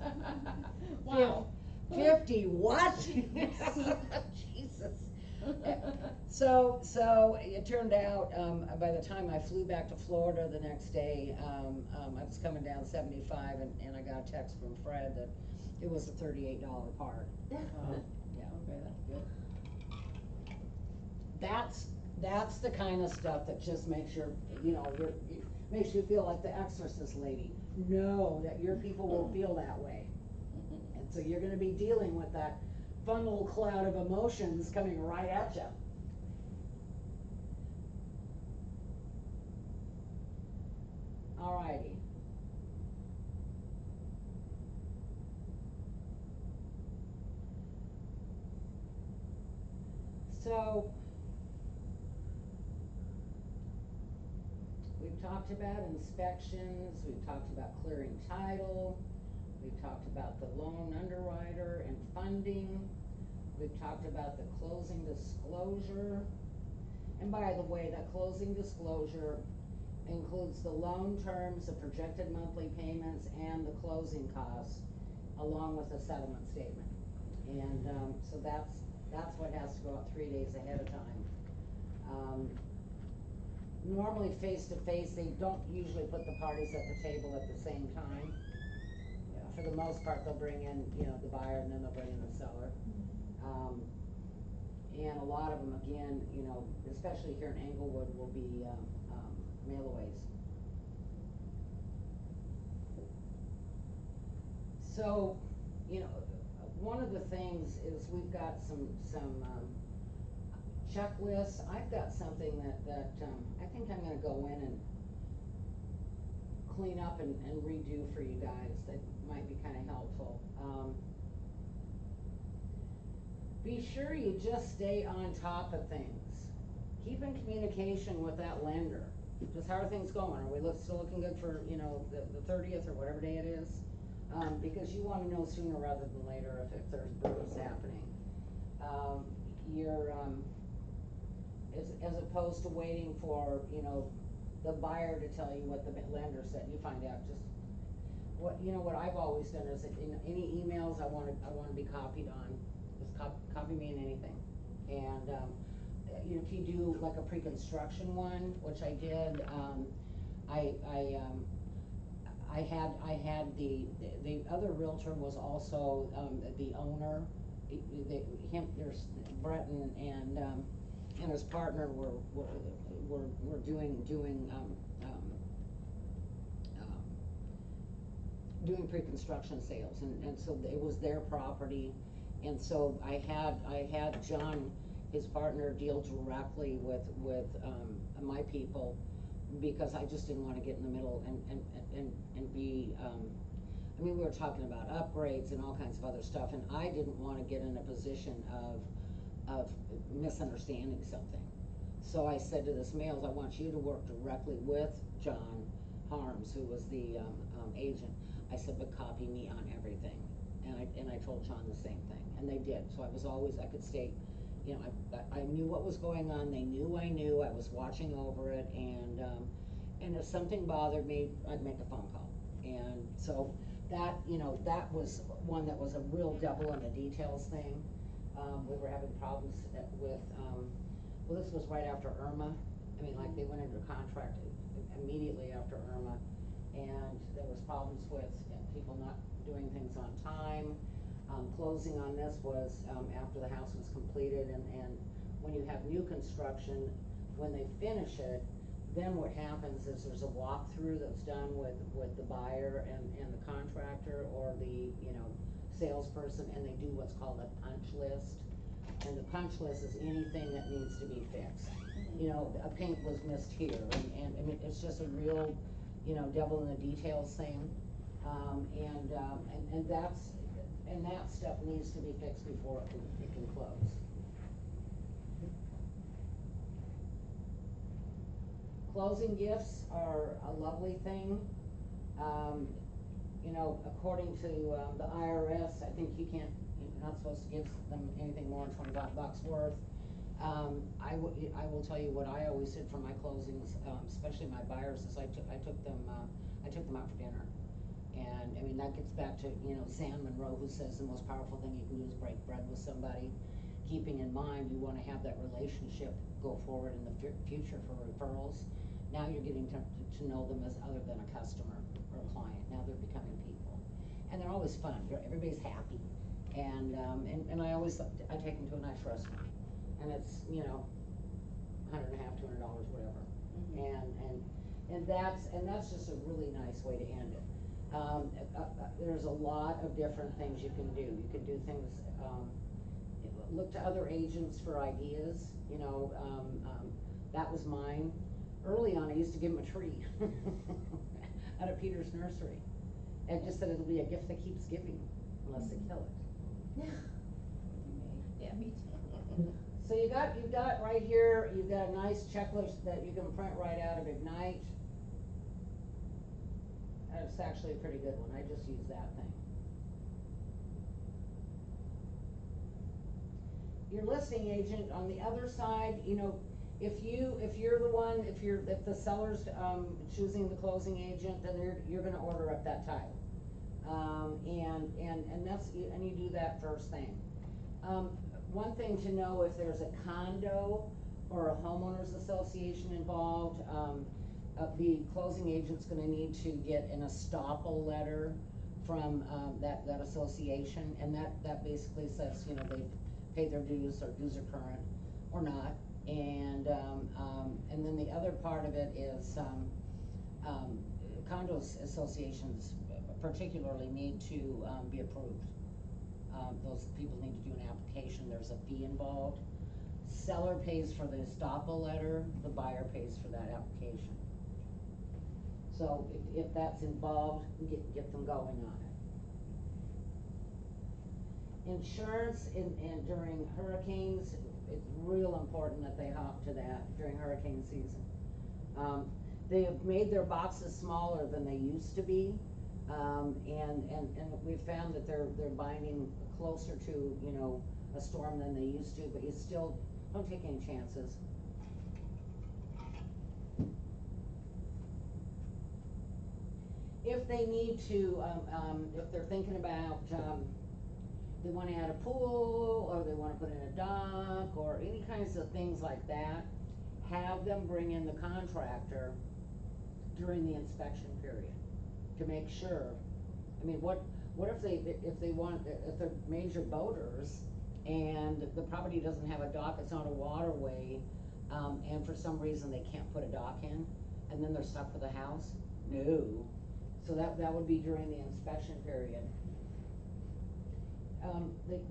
Wow. 50 what? Jesus. So it turned out, by the time I flew back to Florida the next day, I was coming down 75, and I got a text from Fred that it was a $38 part. Yeah. Okay, that's good. That's the kind of stuff that just makes makes you feel like the Exorcist lady. Know that your people will feel that way. And so you're going to be dealing with that funnel cloud of emotions coming right at you. Alrighty. So, we've talked about inspections, we've talked about clearing title, we've talked about the loan underwriter and funding, we've talked about the closing disclosure. And by the way, that closing disclosure includes the loan terms, the projected monthly payments, and the closing costs, along with the settlement statement. And, so that's what has to go out 3 days ahead of time. Normally face-to-face, they don't usually put the parties at the table at the same time. Yeah. For the most part, they'll bring in, the buyer, and then they'll bring in the seller. And a lot of them, again, especially here in Englewood, will be, mail-aways. So, one of the things is we've got some checklists. I've got something that I think I'm gonna go in and clean up and redo for you guys that might be kinda helpful. Be sure you just stay on top of things. Keep in communication with that lender. Just how are things going? Are we still looking good for, the 30th or whatever day it is? Because you wanna know sooner rather than later if there's brews happening. As opposed to waiting for, the buyer to tell you what the lender said, you find out just what I've always done is in any emails I wanna be copied on, just copy me in anything. And, if you do like a pre-construction one, which I did, I had the other realtor was also, the owner, there's Brett and his partner were doing pre-construction sales, and so it was their property, and so I had John, his partner, deal directly with my people, because I just didn't wanna get in the middle and be, we were talking about upgrades and all kinds of other stuff, and I didn't wanna get in a position of misunderstanding something. So I said to this males, I want you to work directly with John Harms, who was the, agent. I said, but copy me on everything. And I told John the same thing, and they did. So I could state, I knew what was going on, they knew I was watching over it, and if something bothered me, I'd make a phone call. And so that, that was one that was a real devil in the details thing. We were having problems with, well, this was right after Irma. Like they went into contract immediately after Irma, and there was problems with people not doing things on time. Closing on this was after the house was completed, and when you have new construction, when they finish it, then what happens is there's a walkthrough that's done with the buyer and the contractor or the, salesperson, and they do what's called a punch list. And the punch list is anything that needs to be fixed. A paint was missed here, and it's just a real, devil in the details thing. And that stuff needs to be fixed before it can close. Closing gifts are a lovely thing. According to the IRS, I think you're not supposed to give them anything more than $25 worth. I will tell you what I always did for my closings, especially my buyers, is I took them out for dinner. And that gets back to, Sam Monroe, who says the most powerful thing you can do is break bread with somebody, keeping in mind you want to have that relationship go forward in the future for referrals. Now you're getting to know them as other than a customer or a client. Now they're becoming people, and they're always fun. Everybody's happy, and I take them to a nice restaurant, and it's $150, $200, whatever. Mm-hmm. And that's just a really nice way to end it. There's a lot of different things you can do. You can do things, look to other agents for ideas, that was mine. Early on, I used to give them a tree out of Peter's nursery. And just said it'll be a gift that keeps giving, unless they kill it. Yeah, me too. So you've got right here, you've got a nice checklist that you can print right out of Ignite. It's actually a pretty good one, I just use that thing. Your listing agent, on the other side, you know, if you're the one, if the seller's, choosing the closing agent, then you're gonna order up that title. And that's, and you do that first thing. One thing to know, if there's a condo or a homeowners association involved, the closing agent's gonna need to get an estoppel letter from, that association, and that basically says, you know, they've paid their dues, or dues are current, or not, and then the other part of it is, condos associations particularly need to, be approved. Those people need to do an application, there's a fee involved. Seller pays for the estoppel letter, the buyer pays for that application. So if that's involved, get them going on it. Insurance during hurricanes, it's real important that they hop to that during hurricane season. They have made their boxes smaller than they used to be, and we've found that they're binding closer to, you know, a storm than they used to, but you still don't take any chances. If they need to, if they're thinking about, they wanna add a pool, or they wanna put in a dock, or any kinds of things like that, have them bring in the contractor during the inspection period to make sure. I mean, what if they're major boaters and the property doesn't have a dock, it's not a waterway, and for some reason they can't put a dock in, and then they're stuck with a house? No. So that would be during the inspection period.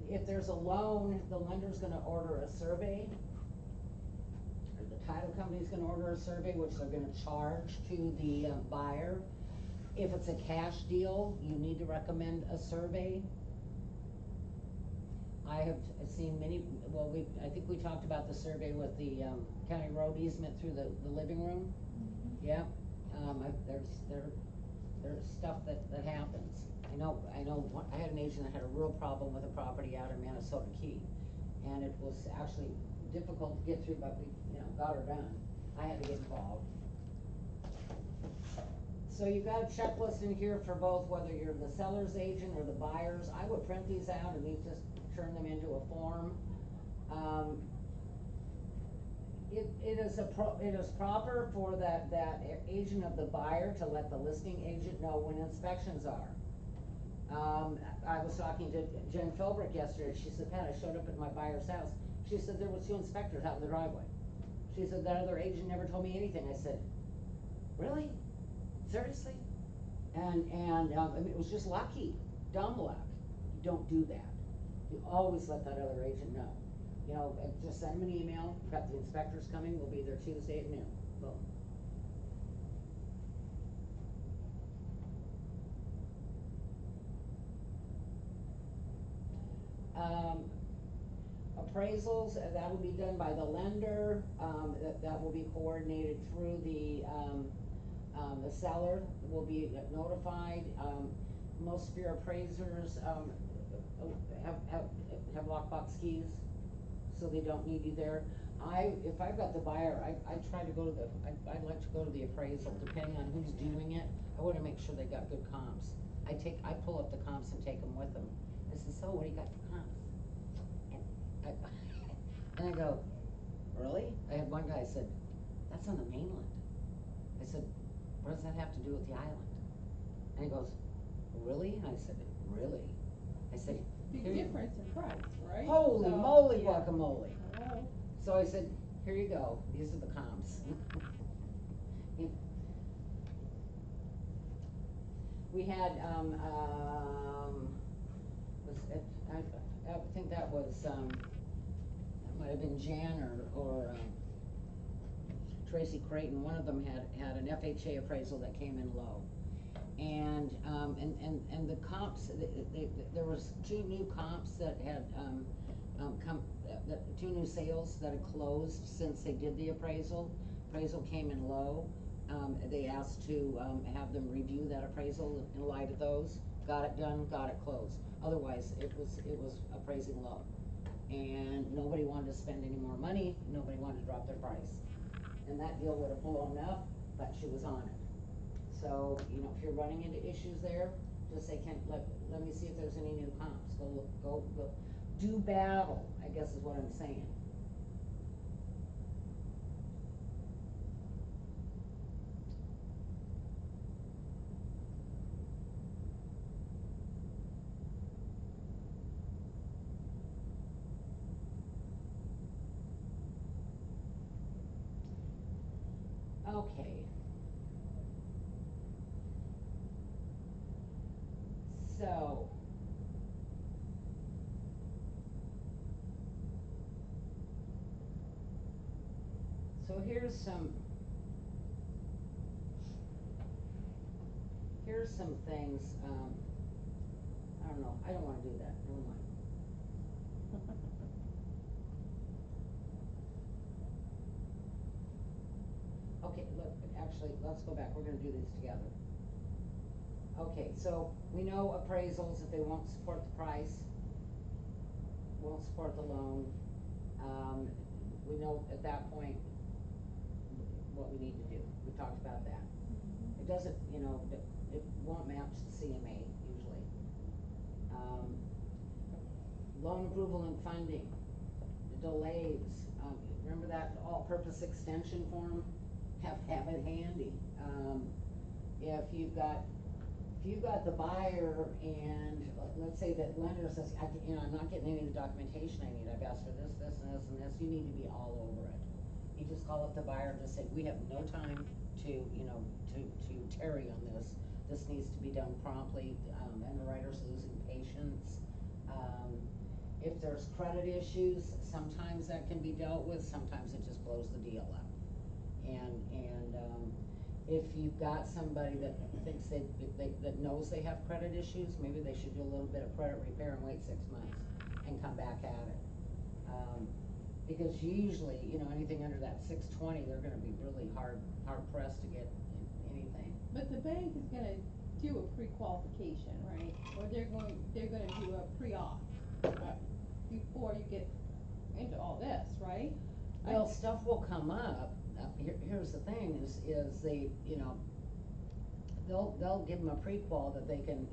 If there's a loan, the lender's gonna order a survey, or the title company's gonna order a survey, which they're gonna charge to the buyer. If it's a cash deal, you need to recommend a survey. I have seen many, I think we talked about the survey with the county road easement through the living room. Mm-hmm. Yeah, there's stuff that happens. I know, I had an agent that had a real problem with a property out in Minnesota Key, and it was actually difficult to get through, but we, you know, got her done. I had to get involved. So you've got a checklist in here for both, whether you're the seller's agent or the buyer's. I would print these out and these just turn them into a form. It is proper for that agent of the buyer to let the listing agent know when inspections are. I was talking to Jen Philbrick yesterday. She said, Pat, I showed up at my buyer's house. She said there was 2 inspectors out in the driveway. She said that other agent never told me anything. I said, really? Seriously? And I mean, it was just lucky, dumb luck. You don't do that. You always let that other agent know. You know, just send them an email. We've got the inspectors coming. We'll be there Tuesday at noon. Boom. Appraisals, that will be done by the lender. That will be coordinated through the seller will be notified. Most of your appraisers have lockbox keys, so they don't need you there. If I've got the buyer, I try to go to I'd like to go to the appraisal, depending on who's doing it. I want to make sure they got good comps. I pull up the comps and take them with them. I said, so what do you got for comps? And I go, really? I had one guy said, that's on the mainland. I said, what does that have to do with the island? And he goes, really? And I said, really? I said, big difference in price, right? Holy moly, yeah. guacamole. Hello. So I said, here you go, these are the comps. We had, I think that was, that might have been Jan or Tracy Creighton. One of them had an FHA appraisal that came in low. And the comps, there was 2 new comps that had the two new sales that had closed since they did the appraisal. Appraisal came in low. They asked to, have them review that appraisal in light of those. Got it done, got it closed. Otherwise, it was appraising low. And nobody wanted to spend any more money, nobody wanted to drop their price. And that deal would have blown up, but she was on it. So, if you're running into issues there, just say, let me see if there's any new comps. Go, do battle, I guess is what I'm saying. Okay. So here's some things, I don't know, I don't wanna do that, never mind. Okay, actually, let's go back, we're gonna do these together. Okay, so we know appraisals, if they won't support the price, won't support the loan, we know at that point what we need to do. We talked about that. It doesn't, it won't match the CMA usually. Loan approval and funding, the delays, remember that all-purpose extension form? Have it handy. If you've got the buyer and let's say that lender says, I'm not getting any of the documentation I need, I've asked for this, this, and this, and this, you need to be all over it. You just call up the buyer and just say, we have no time to tarry on this. This needs to be done promptly, underwriter's losing patience. If there's credit issues, sometimes that can be dealt with, sometimes it just blows the deal up. And if you've got somebody that thinks that knows they have credit issues, maybe they should do a little bit of credit repair and wait 6 months and come back at it. Because usually, anything under that 620, they're gonna be really hard pressed to get anything. But the bank is gonna do a pre-qualification, right? Or they're gonna do a pre-op, before you get into all this, right? Well, stuff will come up. Here's the thing is they, they'll give them a pre-qual that they can,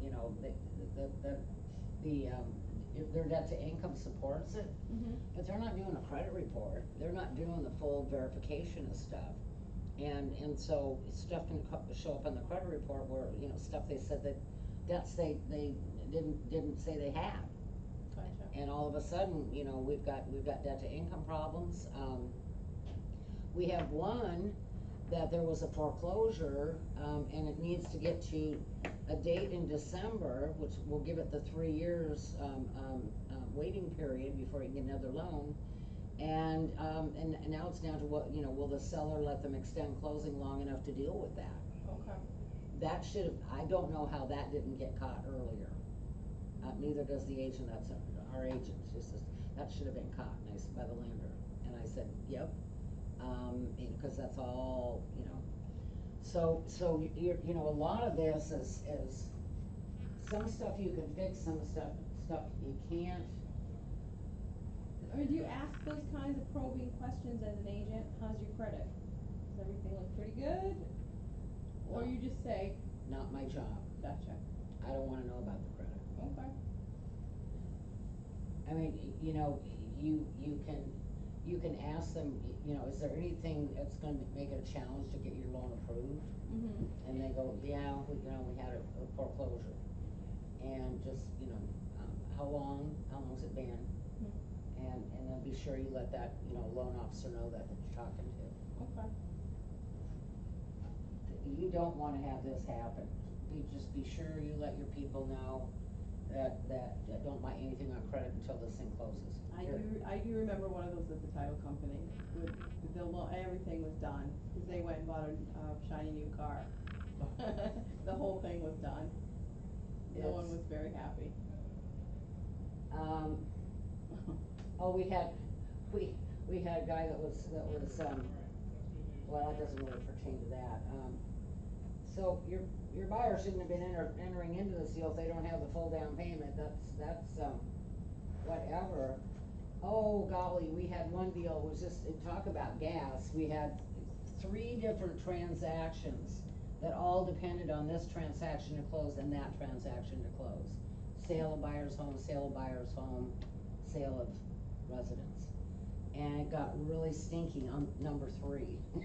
if their debt to income supports it, but they're not doing a credit report, they're not doing the full verification of stuff. And so stuff can show up on the credit report where, stuff they said that debts they didn't say they had. Gotcha. And all of a sudden, we've got debt to income problems. We have one that there was a foreclosure, and it needs to get to a date in December, which will give it the 3 years, waiting period before you can get another loan. And now it's down to what, will the seller let them extend closing long enough to deal with that? Okay. That I don't know how that didn't get caught earlier. Neither does the agent, that's our agent, that should have been caught, by the lender. And I said, yep, because that's all, So a lot of this is some stuff you can fix, some stuff you can't. I mean, do you ask those kinds of probing questions as an agent? How's your credit? Does everything look pretty good? Or you just say, Not my job. gotcha. I don't wanna know about the credit. Okay. I mean, you can ask them, is there anything that's gonna make it a challenge to get your loan approved? And they go, yeah, we had a foreclosure. And just, how long's it been? And then be sure you let that, loan officer know that you're talking to. Okay. You don't wanna have this happen. Just be sure you let your people know that don't buy anything on credit until this thing closes. I do remember one of those at the title company, everything was done, cause they went and bought a shiny new car. The whole thing was done. No one was very happy. Oh, we had a guy that was, well, that doesn't really pertain to that. So your buyer shouldn't have been entering into this deal if they don't have the full down payment. That's whatever. Oh golly, we had one deal, was just, talk about gas. We had 3 different transactions that all depended on this transaction to close and that transaction to close. Sale of buyer's home, sale of buyer's home, sale of residence. And it got really stinky on number 3. They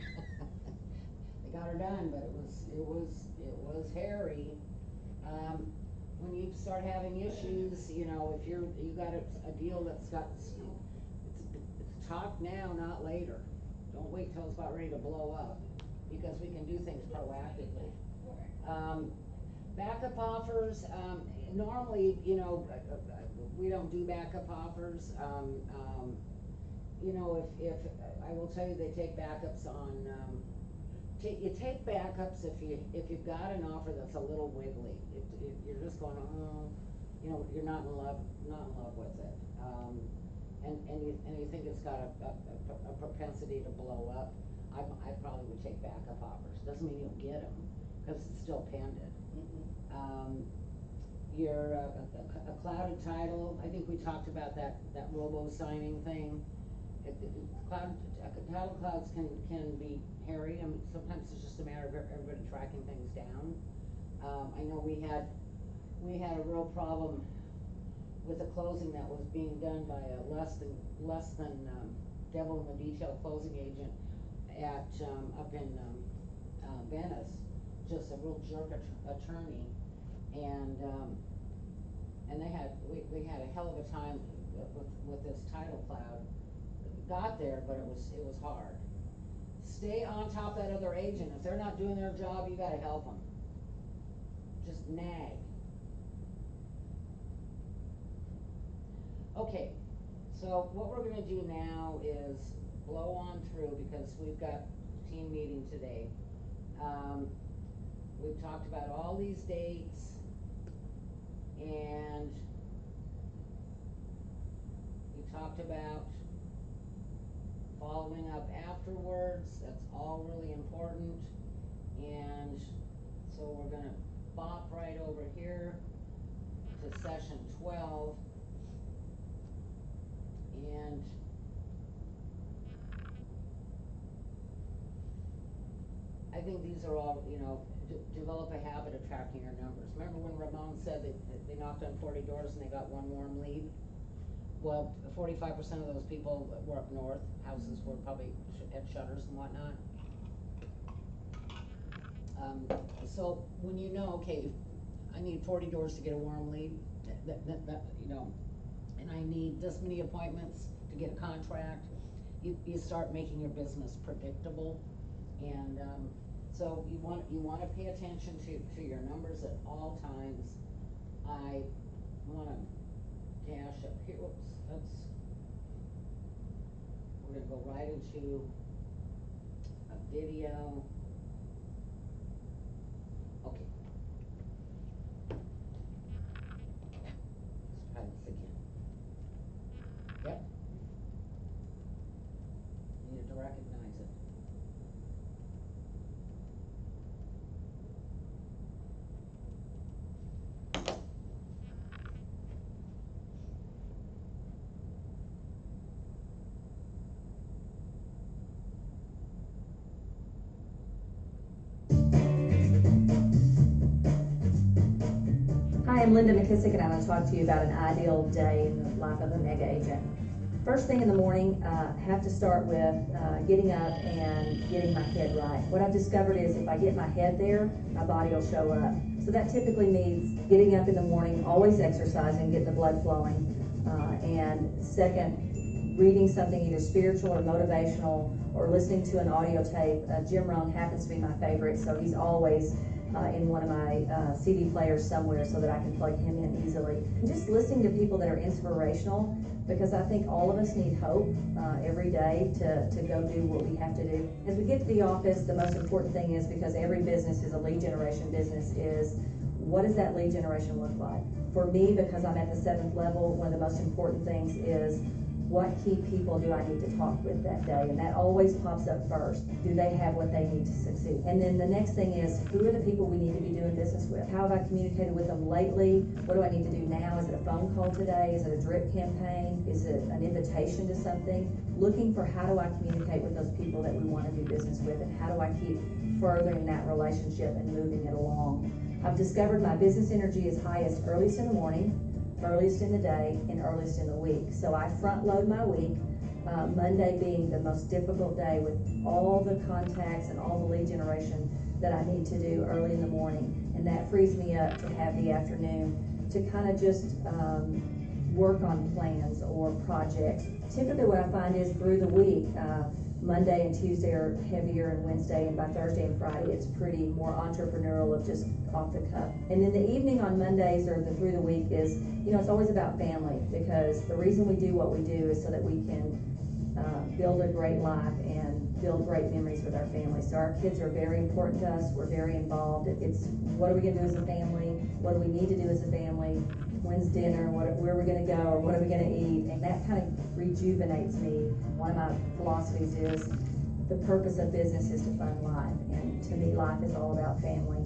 got her done, but it was hairy. When you start having issues, you know, if you got a deal that's got, it's talk now, not later. Don't wait till it's about ready to blow up, because we can do things proactively. Backup offers, normally, you know, we don't do backup offers. You know, if I will tell you, they take backups on, you take backups if you've got an offer that's a little wiggly. If you're just going, oh, you know, you're not in love with it, and you think it's got a propensity to blow up. I probably would take backup offers. Doesn't mean you'll get them, because it's still pending. Your a clouded title. I think we talked about that robo signing thing. Title clouds can be hairy. I mean, sometimes it's just a matter of everybody tracking things down. I know we had a real problem with a closing that was being done by a less than devil in the detail closing agent at up in Venice, just a real jerk attorney, and we had a hell of a time with this title cloud. Got there, but it was hard. Stay on top of that other agent. If they're not doing their job, you gotta help them. Just nag. Okay, so what we're gonna do now is blow on through, because we've got team meeting today. We've talked about all these dates, and we talked about following up afterwards. That's all really important. And so we're gonna bop right over here to session 12. And I think these are all, you know, develop a habit of tracking your numbers. Remember when Ramon said that they knocked on 40 doors and they got 1 warm lead? Well, 45% of those people were up north. Houses were probably at shutters and whatnot. So when you know, okay, I need 40 doors to get a warm lead, that you know, and I need this many appointments to get a contract, you start making your business predictable. And so you want to pay attention to your numbers at all times. I want to dash up here. Whoops, we're going to go right into a video. Okay. Let's try this again. Yep. Needed to recognize it. Hi, I'm Linda McKissick, and I'm going to talk to you about an ideal day in the life of a mega agent. First thing in the morning, have to start with getting up and getting my head right. What I've discovered is if I get my head there, my body will show up. So that typically means getting up in the morning, always exercising, getting the blood flowing, and second, reading something either spiritual or motivational, or listening to an audio tape. Jim Rohn happens to be my favorite, so he's always in one of my CD players somewhere so that I can plug him in easily. And just listening to people that are inspirational, because I think all of us need hope every day to go do what we have to do. As we get to the office, the most important thing is, because every business is a lead generation business, is what does that lead generation look like? For me, because I'm at the 7th level, one of the most important things is what key people do I need to talk with that day? And that always pops up first. Do they have what they need to succeed? And then the next thing is, who are the people we need to be doing business with? How have I communicated with them lately? What do I need to do now? Is it a phone call today? Is it a drip campaign? Is it an invitation to something? Looking for how do I communicate with those people that we want to do business with, and how do I keep furthering that relationship and moving it along? I've discovered my business energy is highest earliest in the morning, earliest in the day, and earliest in the week. So I front load my week, Monday being the most difficult day with all the contacts and all the lead generation that I need to do early in the morning. And that frees me up to have the afternoon to kind of just work on plans or projects. Typically what I find is through the week, Monday and Tuesday are heavier, and Wednesday, and by Thursday and Friday it's pretty more entrepreneurial of just off the cuff. And then the evening on Mondays or through the week is, it's always about family, because the reason we do what we do is so that we can build a great life and build great memories with our family. So our kids are very important to us. We're very involved. It's what are we going to do as a family? What do we need to do as a family? When's dinner? Where are we going to go? Or what are we going to eat? And that kind of rejuvenates me. One of my philosophies is the purpose of business is to fund life, and to me life is all about family.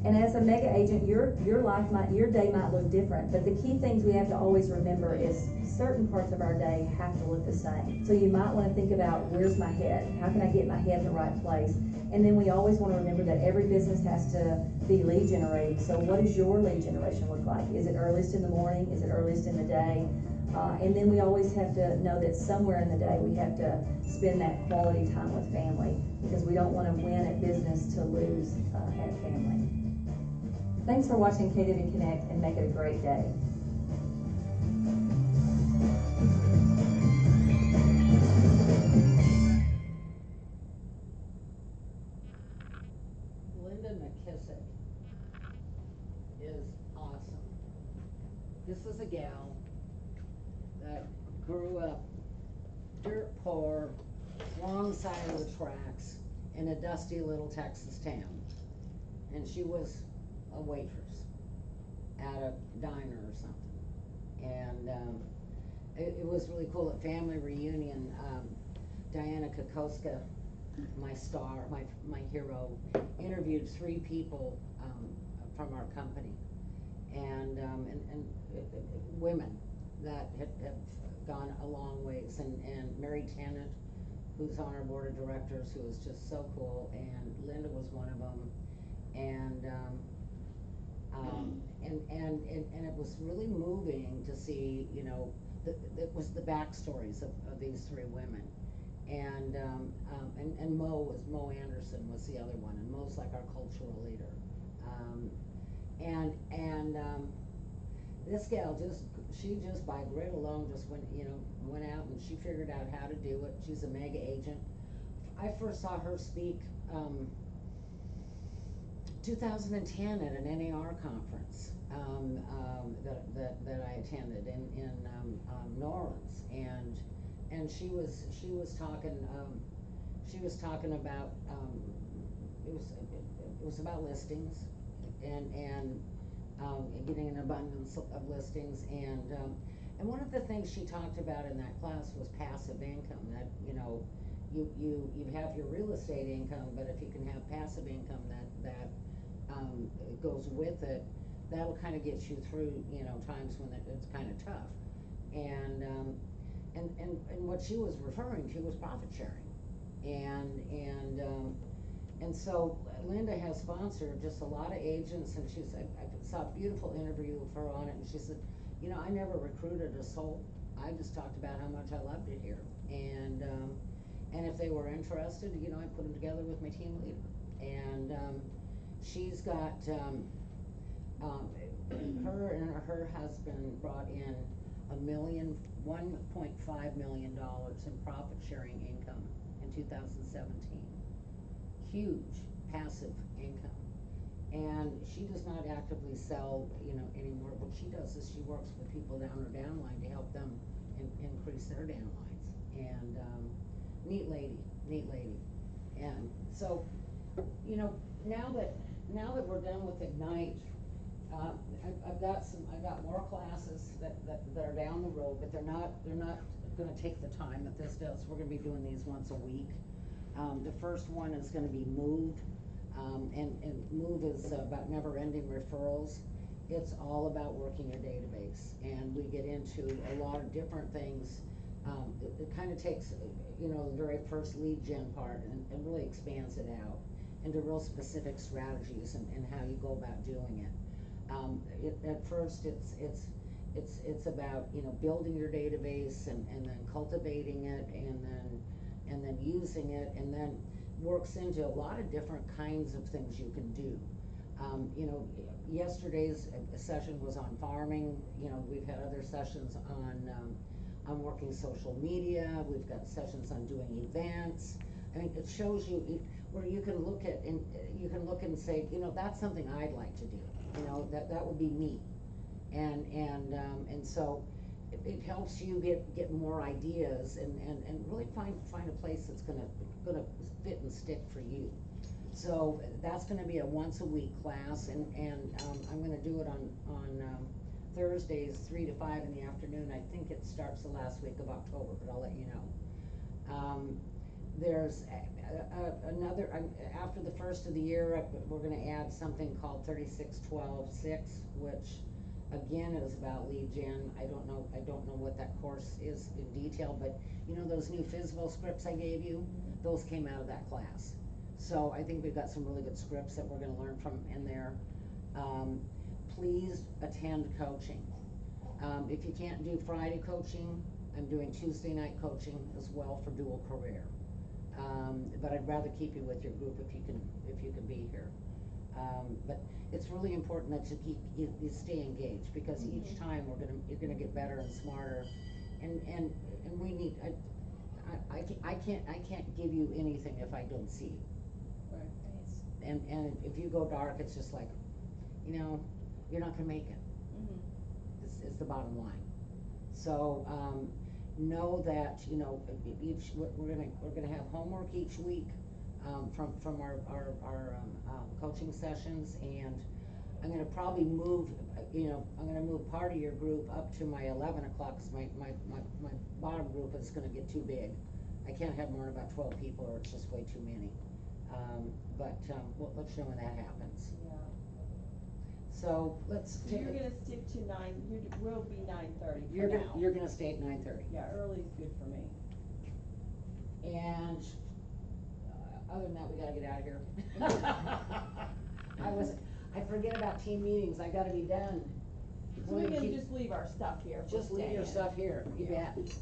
And as a mega agent, your day might look different, but the key things we have to always remember is certain parts of our day have to look the same. So you might want to think about, where's my head? How can I get my head in the right place? And then we always want to remember that every business has to be lead generating. So what does your lead generation look like? Is it earliest in the morning? Is it earliest in the day? And then we always have to know that somewhere in the day we have to spend that quality time with family, because we don't want to win at business to lose at family. Thanks for watching KW Connect, and make it a great day. Linda McKissick is awesome. This is a gal that grew up dirt poor, wrong side of the tracks, in a dusty little Texas town. And she was a waitress at a diner or something. And it was really cool at family reunion. Diana Kokoska, my star, my hero, interviewed 3 people from our company, and women that have gone a long ways, and Mary Tennant, who's on our board of directors, who is just so cool, and Linda was one of them, and it was really moving to see, it was the backstories of these 3 women. And Mo Anderson was the other one, and Mo's like our cultural leader. This gal she just by grit alone just went out and she figured out how to do it. She's a mega agent. I first saw her speak 2010 at an NAR conference that I attended in New Orleans, and she was talking about it was about listings and getting an abundance of listings, and one of the things she talked about in that class was passive income. That you have your real estate income, but if you can have passive income that goes with it, that'll kind of get you through times when it's kind of tough. And what she was referring to was profit sharing, and so Linda has sponsored just a lot of agents, and I saw a beautiful interview of her on it, and she said, I never recruited a soul. I just talked about how much I loved it here, and if they were interested, I put them together with my team leader, and she's got her and her husband brought in $1.5 million in profit sharing income in 2017. Huge passive income. And she does not actively sell, anymore. What she does is she works with people down her downline to help them increase their downlines. And neat lady. And so, now that we're done with Ignite, I've got more classes that are down the road, but they're not gonna take the time that this does. We're gonna be doing these once a week. The first one is gonna be move, and move is about never-ending referrals. It's all about working your database, and we get into a lot of different things. It kind of takes, you know, the very first lead gen part and really expands it out into real specific strategies and how you go about doing it. At first, it's about, you know, building your database and then cultivating it and then using it, and then works into a lot of different kinds of things you can do. You know, yesterday's session was on farming. You know, we've had other sessions on working social media. We've got sessions on doing events. I mean, it shows you where you can look at and you can look and say, you know, that's something I'd like to do. You know, that would be me. And so it helps you get more ideas and really find a place that's gonna fit and stick for you. So that's gonna be a once a week class, and I'm gonna do it on Thursdays 3 to 5 in the afternoon. I think it starts the last week of October, but I'll let you know. There's another, after the first of the year, we're gonna add something called 36-12-6, which again is about lead gen. I don't know what that course is in detail, but you know those new FSBO scripts I gave you, those came out of that class. So I think we've got some really good scripts that we're gonna learn from in there. Please attend coaching. If you can't do Friday coaching, I'm doing Tuesday night coaching as well for dual career. But I'd rather keep you with your group if you can be here. But it's really important that you stay engaged, because each time you're gonna get better and smarter, and we need, I can't give you anything if I don't see you. Right. And if you go dark, it's just like, you know, you're not gonna make it. Is the bottom line. So know that, you know, we're gonna have homework each week from our coaching sessions, and I'm gonna probably move, you know, I'm gonna move part of your group up to my 11 o'clock, because my bottom group is gonna get too big. I can't have more than about 12 people, or it's just way too many. But we'll let you know when that happens. Yeah. So let's So take. you're gonna stick to 9, will be 9:30 for You're now. you're gonna stay at 9:30. Yeah, early's good for me. And other than that, we gotta get out of here. I forget about team meetings. I gotta be done. So we can just leave our stuff here. Just leave your stuff here. You Yeah. bet.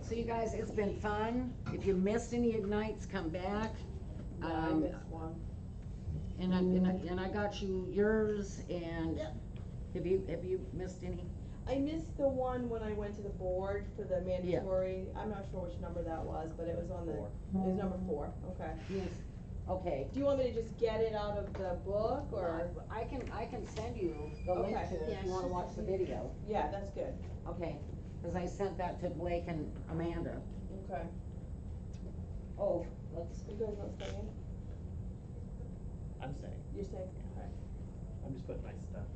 So you guys, it's been fun. If you missed any Ignites, come back. Yeah, I missed one. And I got you yours, and Yep. have you missed any? I missed the one when I went to the board for the mandatory, I'm not sure which number that was, but it was on the, it was number 4, okay. Yes. Okay. Do you want me to just get it out of the book, or? I can send you the link Okay. to it if you wanna watch the video. Yeah, that's good. Okay, cause I sent that to Blake and Amanda. Okay. Oh, let's. You guys not staying? I'm staying. You're staying? Okay. I'm just putting my stuff